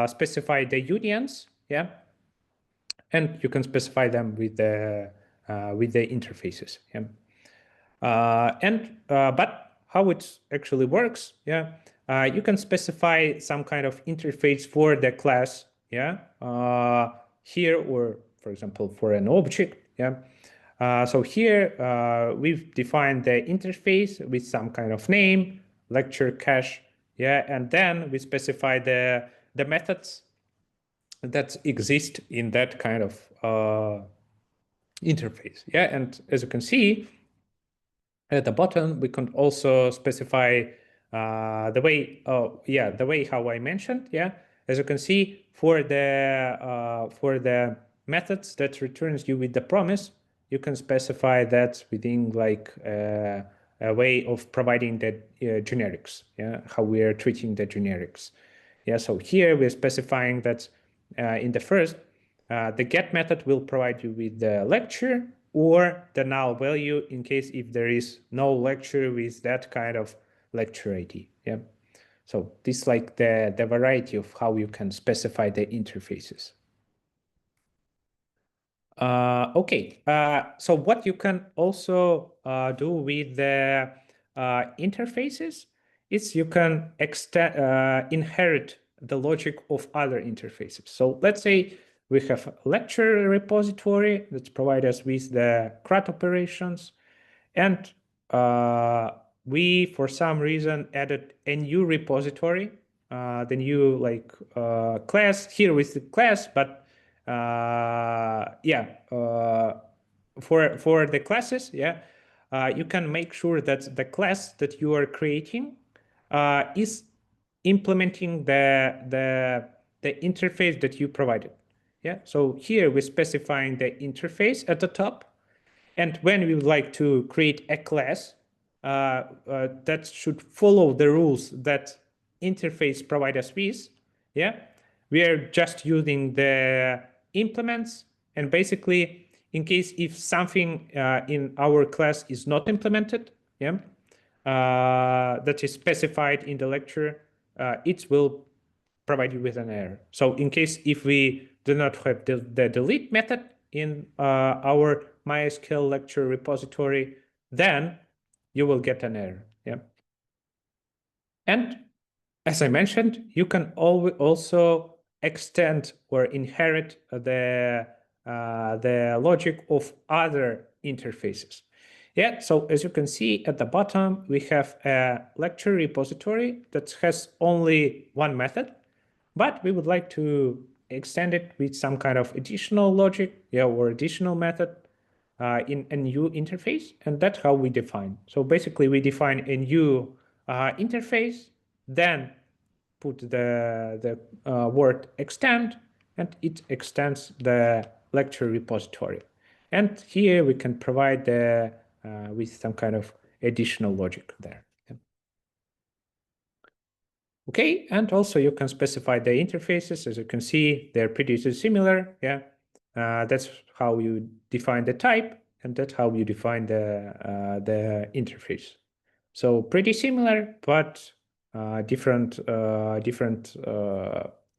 specify the unions, yeah, and you can specify them with the interfaces, yeah. But how it actually works, yeah, you can specify some kind of interface for the class, yeah, here, or for example for an object, yeah. So here we've defined the interface with some kind of name, lecture cache, yeah, and then we specify the methods that exist in that kind of interface, yeah. And as you can see, at the bottom, we can also specify the way how I mentioned. Yeah, as you can see, for the methods that returns you with the promise, you can specify that within a way of providing the generics. Yeah, how we are treating the generics. Yeah, so here we're specifying that in the first, the get method will provide you with the lecture or the null value in case if there is no lecture with that kind of lecture ID. Yeah. So this is like the variety of how you can specify the interfaces. Okay, so what you can also do with the interfaces is you can inherit the logic of other interfaces. So let's say we have a lecture repository that provides us with the CRUD operations, and we, for some reason, added a new repository, the new class here with the class, but for the classes, yeah, you can make sure that the class that you are creating is implementing the interface that you provided. Yeah, so here we're specifying the interface at the top, and when we would like to create a class that should follow the rules that interface provide us with, yeah, we are just using the implements, and basically in case if something in our class is not implemented, yeah, that is specified in the lecture, it will provide you with an error. So in case if we do not have the delete method in our MySQL lecture repository, then you will get an error. Yeah. And as I mentioned, you can also extend or inherit the logic of other interfaces. Yeah, so as you can see at the bottom, we have a lecture repository that has only one method, but we would like to extend it with some kind of additional logic, yeah, or additional method in a new interface, and that's how we define. So basically, we define a new interface, then put the word extend, and it extends the lecture repository. And here we can provide the with some kind of additional logic there. Okay, and also you can specify the interfaces. As you can see, they're pretty similar. Yeah, that's how you define the type, and that's how you define the interface. So pretty similar, but different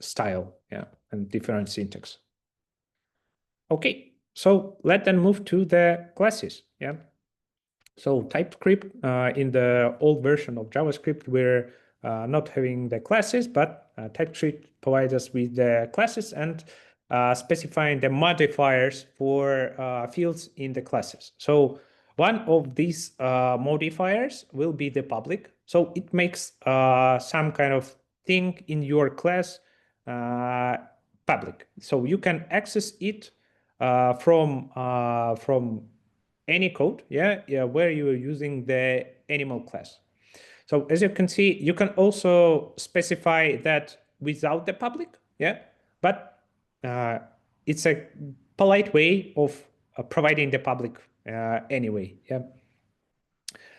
style, yeah, and different syntax. Okay, so let's then move to the classes. Yeah. So TypeScript, in the old version of JavaScript, we're not having the classes, but TypeScript provides us with the classes and specifying the modifiers for fields in the classes. So one of these modifiers will be the public. So it makes some kind of thing in your class public. So you can access it from any code, yeah, where you are using the animal class. So as you can see, you can also specify that without the public, yeah, but it's a polite way of providing the public anyway, yeah.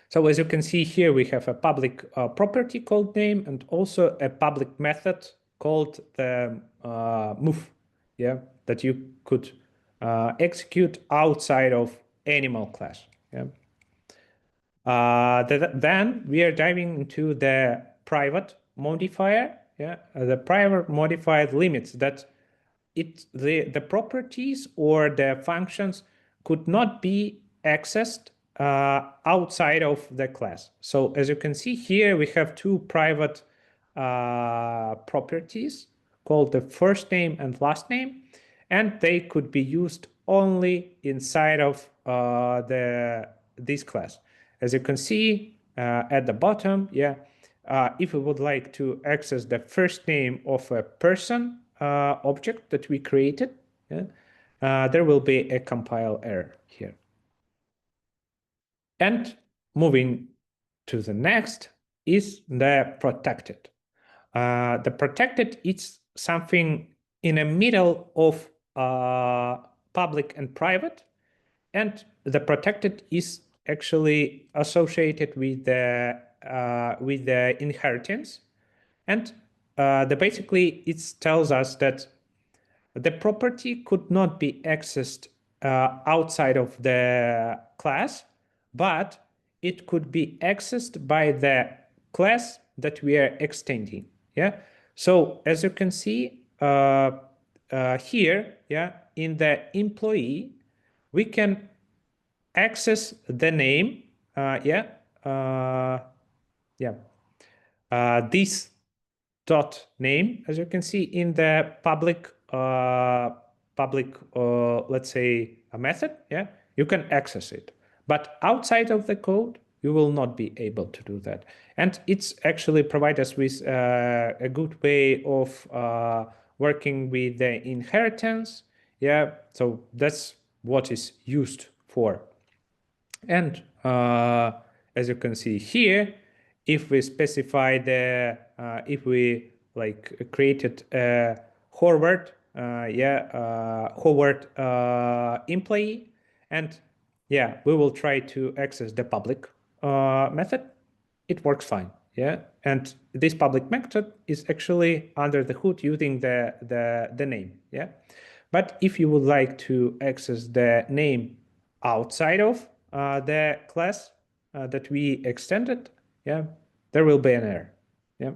So as you can see here, we have a public property called name and also a public method called the move, yeah, that you could execute outside of animal class. Yeah. Then we are diving into the private modifier. Yeah, the private modifier limits that the properties or the functions could not be accessed outside of the class. So as you can see here, we have two private properties called the first name and last name, and they could be used only inside of this class. As you can see at the bottom, yeah, if we would like to access the first name of a person object that we created, yeah, there will be a compile error here. And moving to the next is the protected. The protected is something in the middle of public and private, and the protected is actually associated with the inheritance, and basically it tells us that the property could not be accessed outside of the class, but it could be accessed by the class that we are extending. Yeah. So as you can see here, yeah, in the employee, we can access the name. This dot name, as you can see in the public let's say a method, yeah, you can access it, but outside of the code you will not be able to do that. And it's actually provide us with a good way of working with the inheritance, yeah. So that's what is used for. And as you can see here, if we specify the if we like created a Howard Howard employee, and yeah, we will try to access the public method, it works fine. Yeah, and this public method is actually under the hood using the name. Yeah, but if you would like to access the name outside of the class that we extended, yeah, there will be an error. Yeah,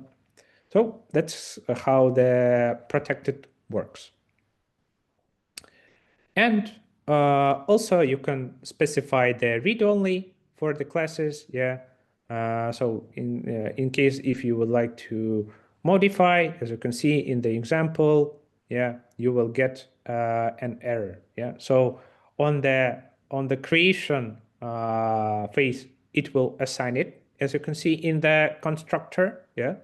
so that's how the protected works. And also you can specify the read-only for the classes. Yeah, so in case if you would like to modify, as you can see in the example, yeah, you will get an error. Yeah, so on the creation phase, it will assign it, as you can see in the constructor. Yeah,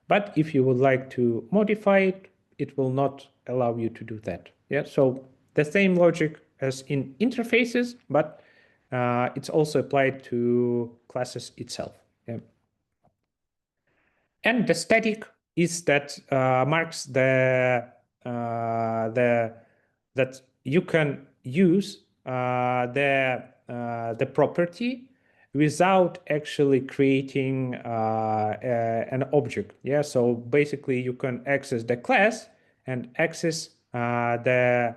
but if you would like to modify it, it will not allow you to do that. Yeah, so the same logic as in interfaces, but it's also applied to classes itself. Yeah. And the static is that marks that you can use the property without actually creating an object. Yeah, so basically you can access the class and access the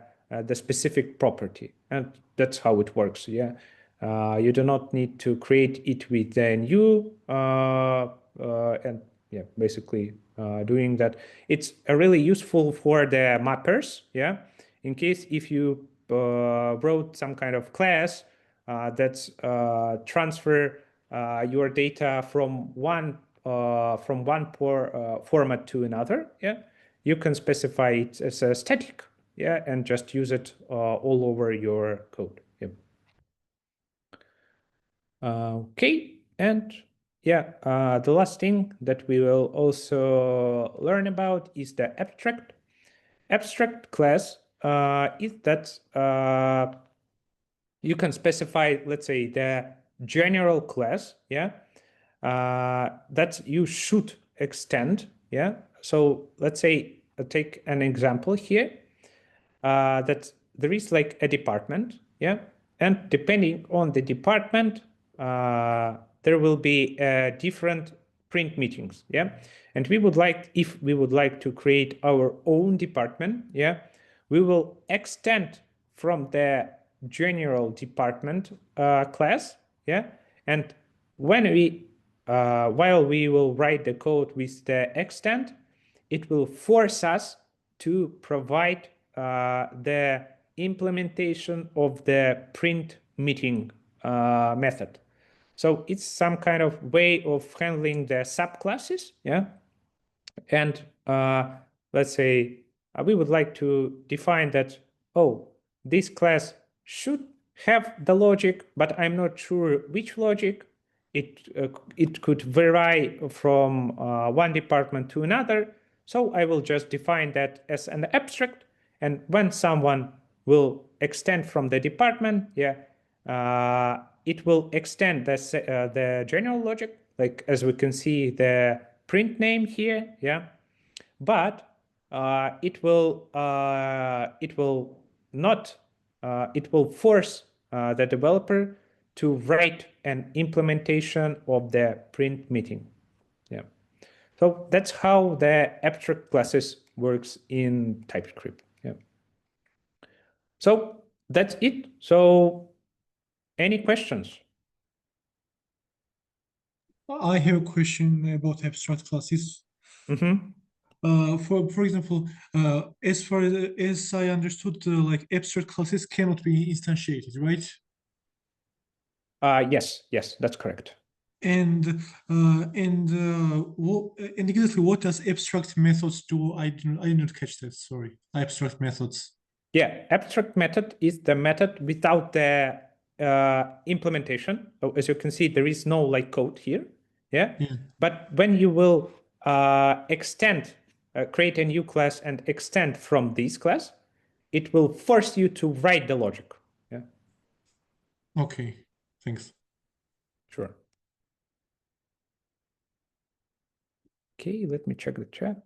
specific property, and that's how it works. Yeah, you do not need to create it with the new and yeah, basically doing that. It's really useful for the mappers. Yeah, in case if you wrote some kind of class that's transfer your data from one format to another. Yeah, you can specify it as a static. Yeah, and just use it all over your code. Yeah. Okay, and yeah, the last thing that we will also learn about is the abstract. Abstract class is that you can specify, let's say, the general class, yeah, that you should extend, yeah. So let's say, take an example here, that there is like a department, yeah, and depending on the department, there will be different print meetings, yeah. And we would like, if we would like to create our own department, yeah, we will extend from the general department class, yeah, and when we while we will write the code with the extend, it will force us to provide the implementation of the print meeting method. So it's some kind of way of handling the subclasses, yeah. And let's say we would like to define that, oh, this class should have the logic, but I'm not sure which logic. It could vary from one department to another. So I will just define that as an abstract. And when someone will extend from the department, yeah, it will extend the general logic, like as we can see the print name here, yeah. But it will not it will force the developer to write an implementation of the print meeting. Yeah. So that's how the abstract classes works in TypeScript. Yeah. So that's it. So any questions? I have a question about abstract classes. Mm-hmm. For example, as far as I understood, like abstract classes cannot be instantiated, right? Yes, that's correct. And exactly what does abstract methods do? I did not catch that. Sorry, abstract methods. Yeah, abstract method is the method without the implementation. So as you can see, there is no like code here. Yeah. Yeah. But when you will extend, create a new class and extend from this class, it will force you to write the logic. Yeah. Okay. Thanks. Sure. Okay, let me check the chat.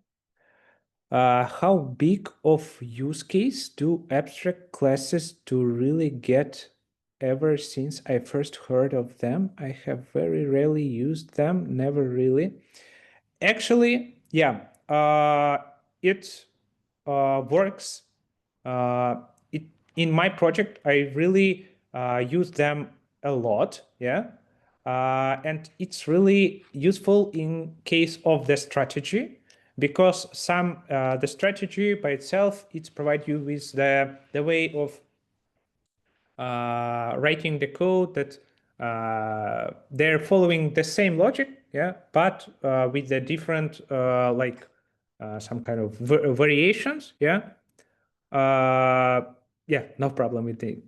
How big of use case do abstract classes to really get? Ever since I first heard of them, I have very rarely used them, never really. Actually, yeah, it works. It in my project, I really use them a lot, yeah. And it's really useful in case of the strategy, because the strategy by itself, it's provide you with the way of writing the code that they're following the same logic, yeah, but with the different like some kind of variations. Yeah. Yeah, no problem with it.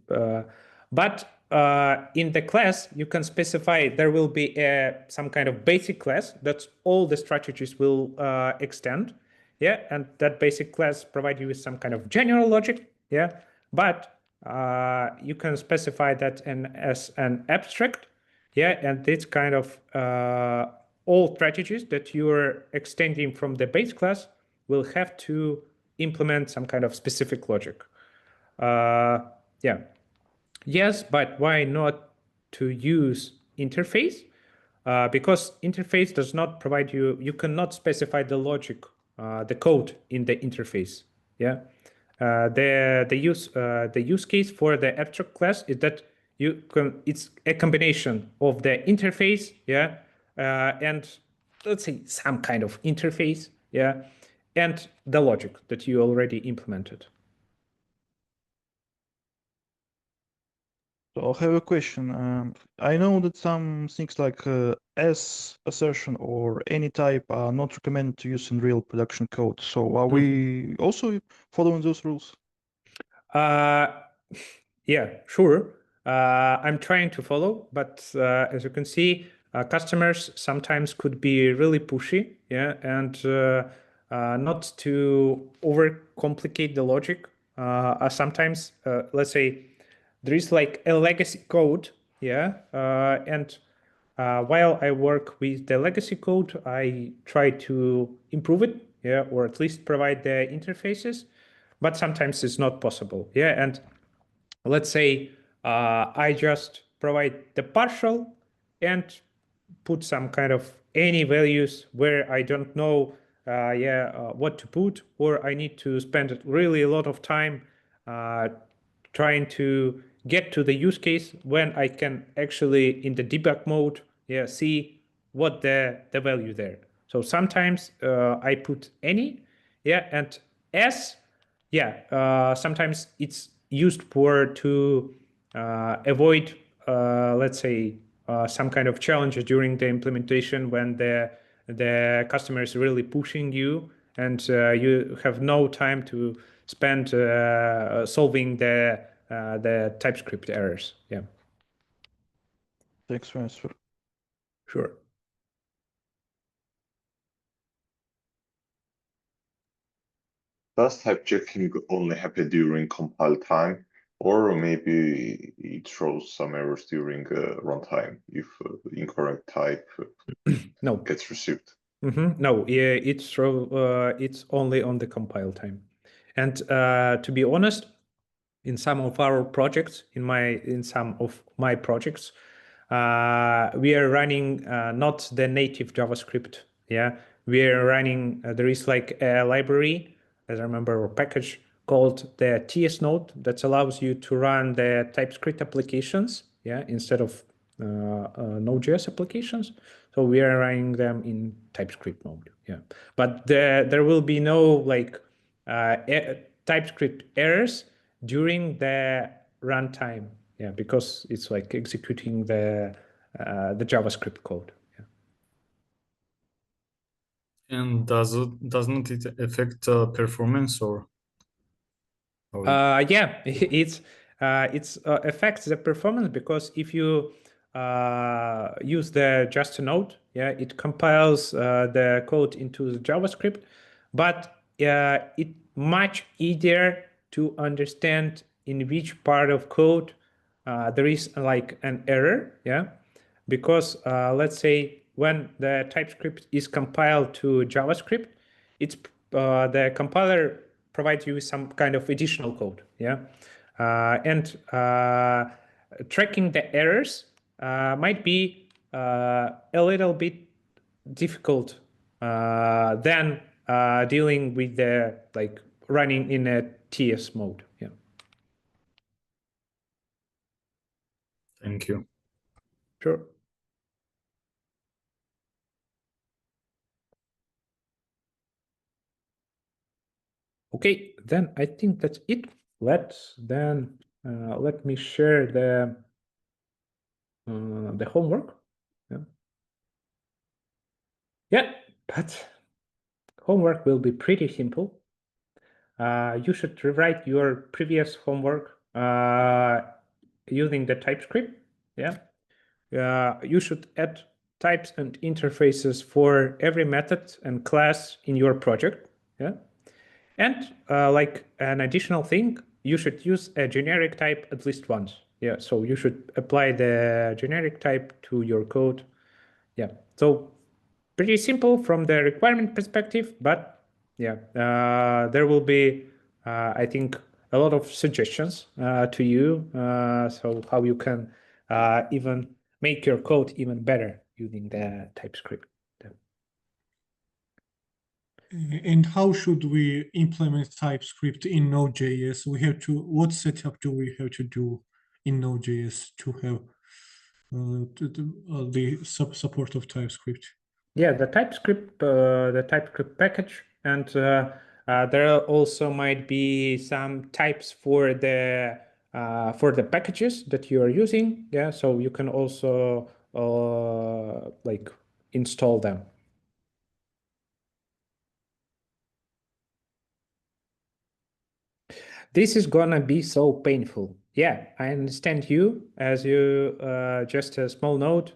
But in the class, you can specify there will be some kind of basic class that all the strategies will extend. Yeah, and that basic class provide you with some kind of general logic. Yeah, but you can specify that as an abstract. Yeah, and this kind of all strategies that you are extending from the base class will have to implement some kind of specific logic. Yeah. Yes, but why not to use interface? Because interface does not provide you cannot specify the logic, the code in the interface. Yeah. The use case for the abstract class is that it's a combination of the interface, yeah, and let's say some kind of interface, yeah, and the logic that you already implemented. So I have a question. I know that some things like S assertion or any type are not recommended to use in real production code. So are we also following those rules? Yeah, sure. I'm trying to follow, but as you can see, customers sometimes could be really pushy, yeah, and not to overcomplicate the logic. Sometimes, let's say, there is like a legacy code, yeah, and while I work with the legacy code, I try to improve it, yeah, or at least provide the interfaces, but sometimes it's not possible, yeah, and let's say I just provide the partial and put some kind of any values where I don't know what to put, or I need to spend really a lot of time trying to get to the use case when I can actually in the debug mode see what the value there. So sometimes I put any, yeah, and S, yeah, sometimes it's used for to avoid, let's say, some kind of challenges during the implementation when the customer is really pushing you and you have no time to spend solving the TypeScript errors. Yeah, Thanks for answer. sure. Does type checking only happen during compile time, or maybe it throws some errors during runtime if incorrect type No. gets received? No, yeah, it's only on the compile time. And to be honest, in some of our projects, in some of my projects, we are running not the native JavaScript. Yeah, we are running. There is like a library, as I remember, or package called the TS node that allows you to run the TypeScript applications. Yeah, instead of Node.js applications. So we are running them in TypeScript mode. Yeah, but there will be no like TypeScript errors during the runtime. Yeah, because it's like executing the JavaScript code. Yeah. And doesn't it affect performance or? Yeah, it's affects the performance because if you use the just a node, yeah, it compiles the code into the JavaScript, but it much easier to understand in which part of code there is like an error, yeah, because let's say when the TypeScript is compiled to JavaScript, it's the compiler provides you with some kind of additional code, yeah, and tracking the errors might be a little bit difficult than dealing with the like running in a TS mode. Yeah. Thank you. Sure. Okay, then I think that's it. Let's then let me share the homework. Yeah. Yeah, but homework will be pretty simple. You should rewrite your previous homework using the TypeScript. Yeah. You should add types and interfaces for every method and class in your project. Yeah. And like an additional thing, you should use a generic type at least once. Yeah. So you should apply the generic type to your code. Yeah. So pretty simple from the requirement perspective, but yeah, there will be, I think, a lot of suggestions to you. So how you can even make your code even better using the TypeScript. And how should we implement TypeScript in Node.js? What setup do we have to do in Node.js to have the support of TypeScript? Yeah, the TypeScript package, and there also might be some types for the packages that you are using. Yeah, so you can also like install them. This is gonna be so painful. Yeah, I understand you. As you just a small note.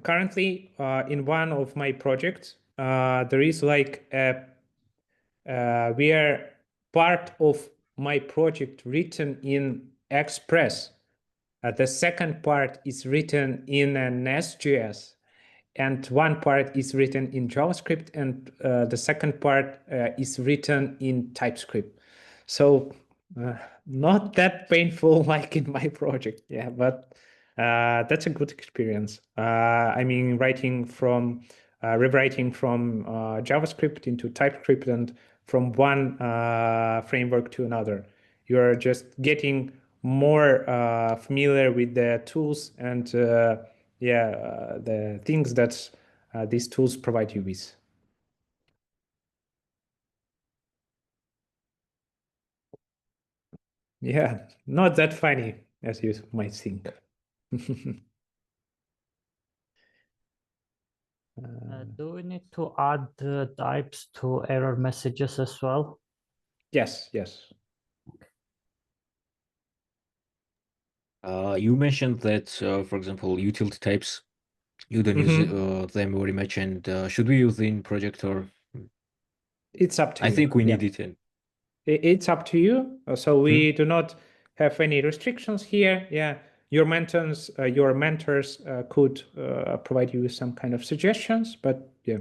Currently, in one of my projects, there is like we are part of my project written in Express. The second part is written in Nest.js, and one part is written in JavaScript, and the second part is written in TypeScript. So not that painful like in my project, yeah, but that's a good experience. I mean, rewriting from JavaScript into TypeScript and from one framework to another. You're just getting more familiar with the tools and the things that these tools provide you with. Yeah, not that funny as you might think. Do we need to add types to error messages as well? Yes, yes. You mentioned that, for example, utility types, you don't use them very much, and should we use in project or? It's up to I you. think we Yeah. need it in. It's up to you. So we do not have any restrictions here. Yeah, your mentors could provide you with some kind of suggestions, but yeah,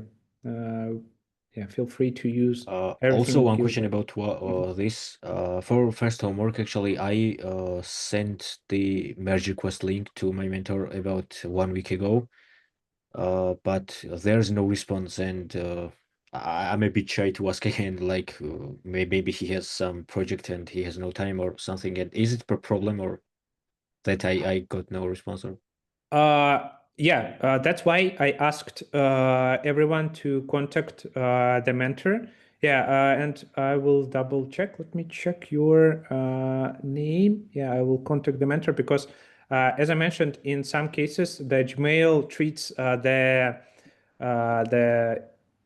feel free to use everything Also, one you question like. about this. For first homework, actually, I sent the merge request link to my mentor about 1 week ago, but there's no response, and I'm a bit shy to ask again. Like maybe he has some project and he has no time or something. And is it a problem or that I got no response? Or Yeah, that's why I asked everyone to contact the mentor. Yeah, and I will double check. Let me check your name. Yeah, I will contact the mentor because, as I mentioned, in some cases, the Gmail treats the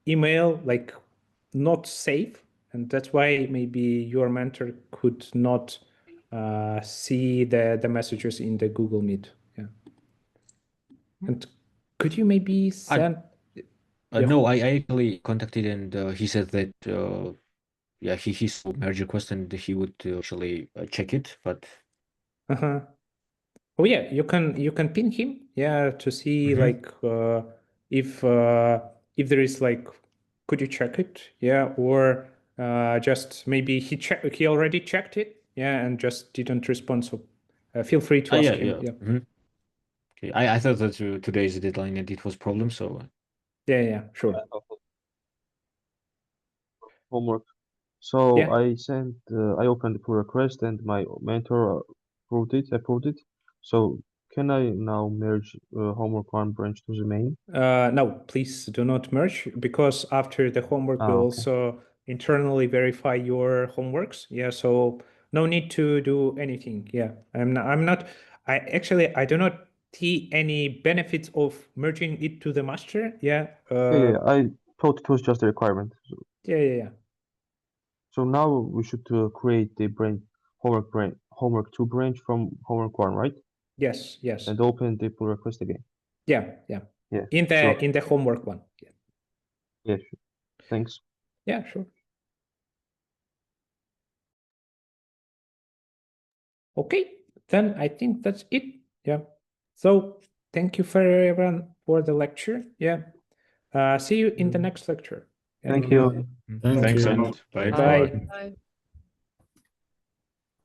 email like not safe, and that's why maybe your mentor could not see the messages in the Google Meet. Yeah. And could you maybe send? Yeah. no, I actually contacted and he said that yeah, he saw merge request and he would actually check it, but Uh-huh. Oh yeah, you can pin him, yeah, to see like if there is like, could you check it? Yeah, or just maybe he already checked it, yeah, and just didn't respond. So feel free to ask yeah, him. yeah. Yeah. Okay. I thought that today is the deadline and it was problem, so Yeah, sure. Homework. So Yeah. I opened the pull request and my mentor approved it. So can I now merge homework one branch to the main? No, please do not merge because after the homework, we'll Okay. also internally verify your homeworks. Yeah, so no need to do anything. Yeah, I do not see any benefits of merging it to the master. Yeah. Yeah, thought it was just a requirement. Yeah. So now we should create the homework 2 branch from homework 1, right? Yes. And open the pull request again. Yeah. Yeah. In sure. the homework one. Yeah. Sure. Thanks. Yeah, sure. Okay, then I think that's it. Yeah. So thank you for everyone for the lecture. Yeah. See you in the next lecture. Thank you. Thank Thanks you. and bye. Bye. Bye.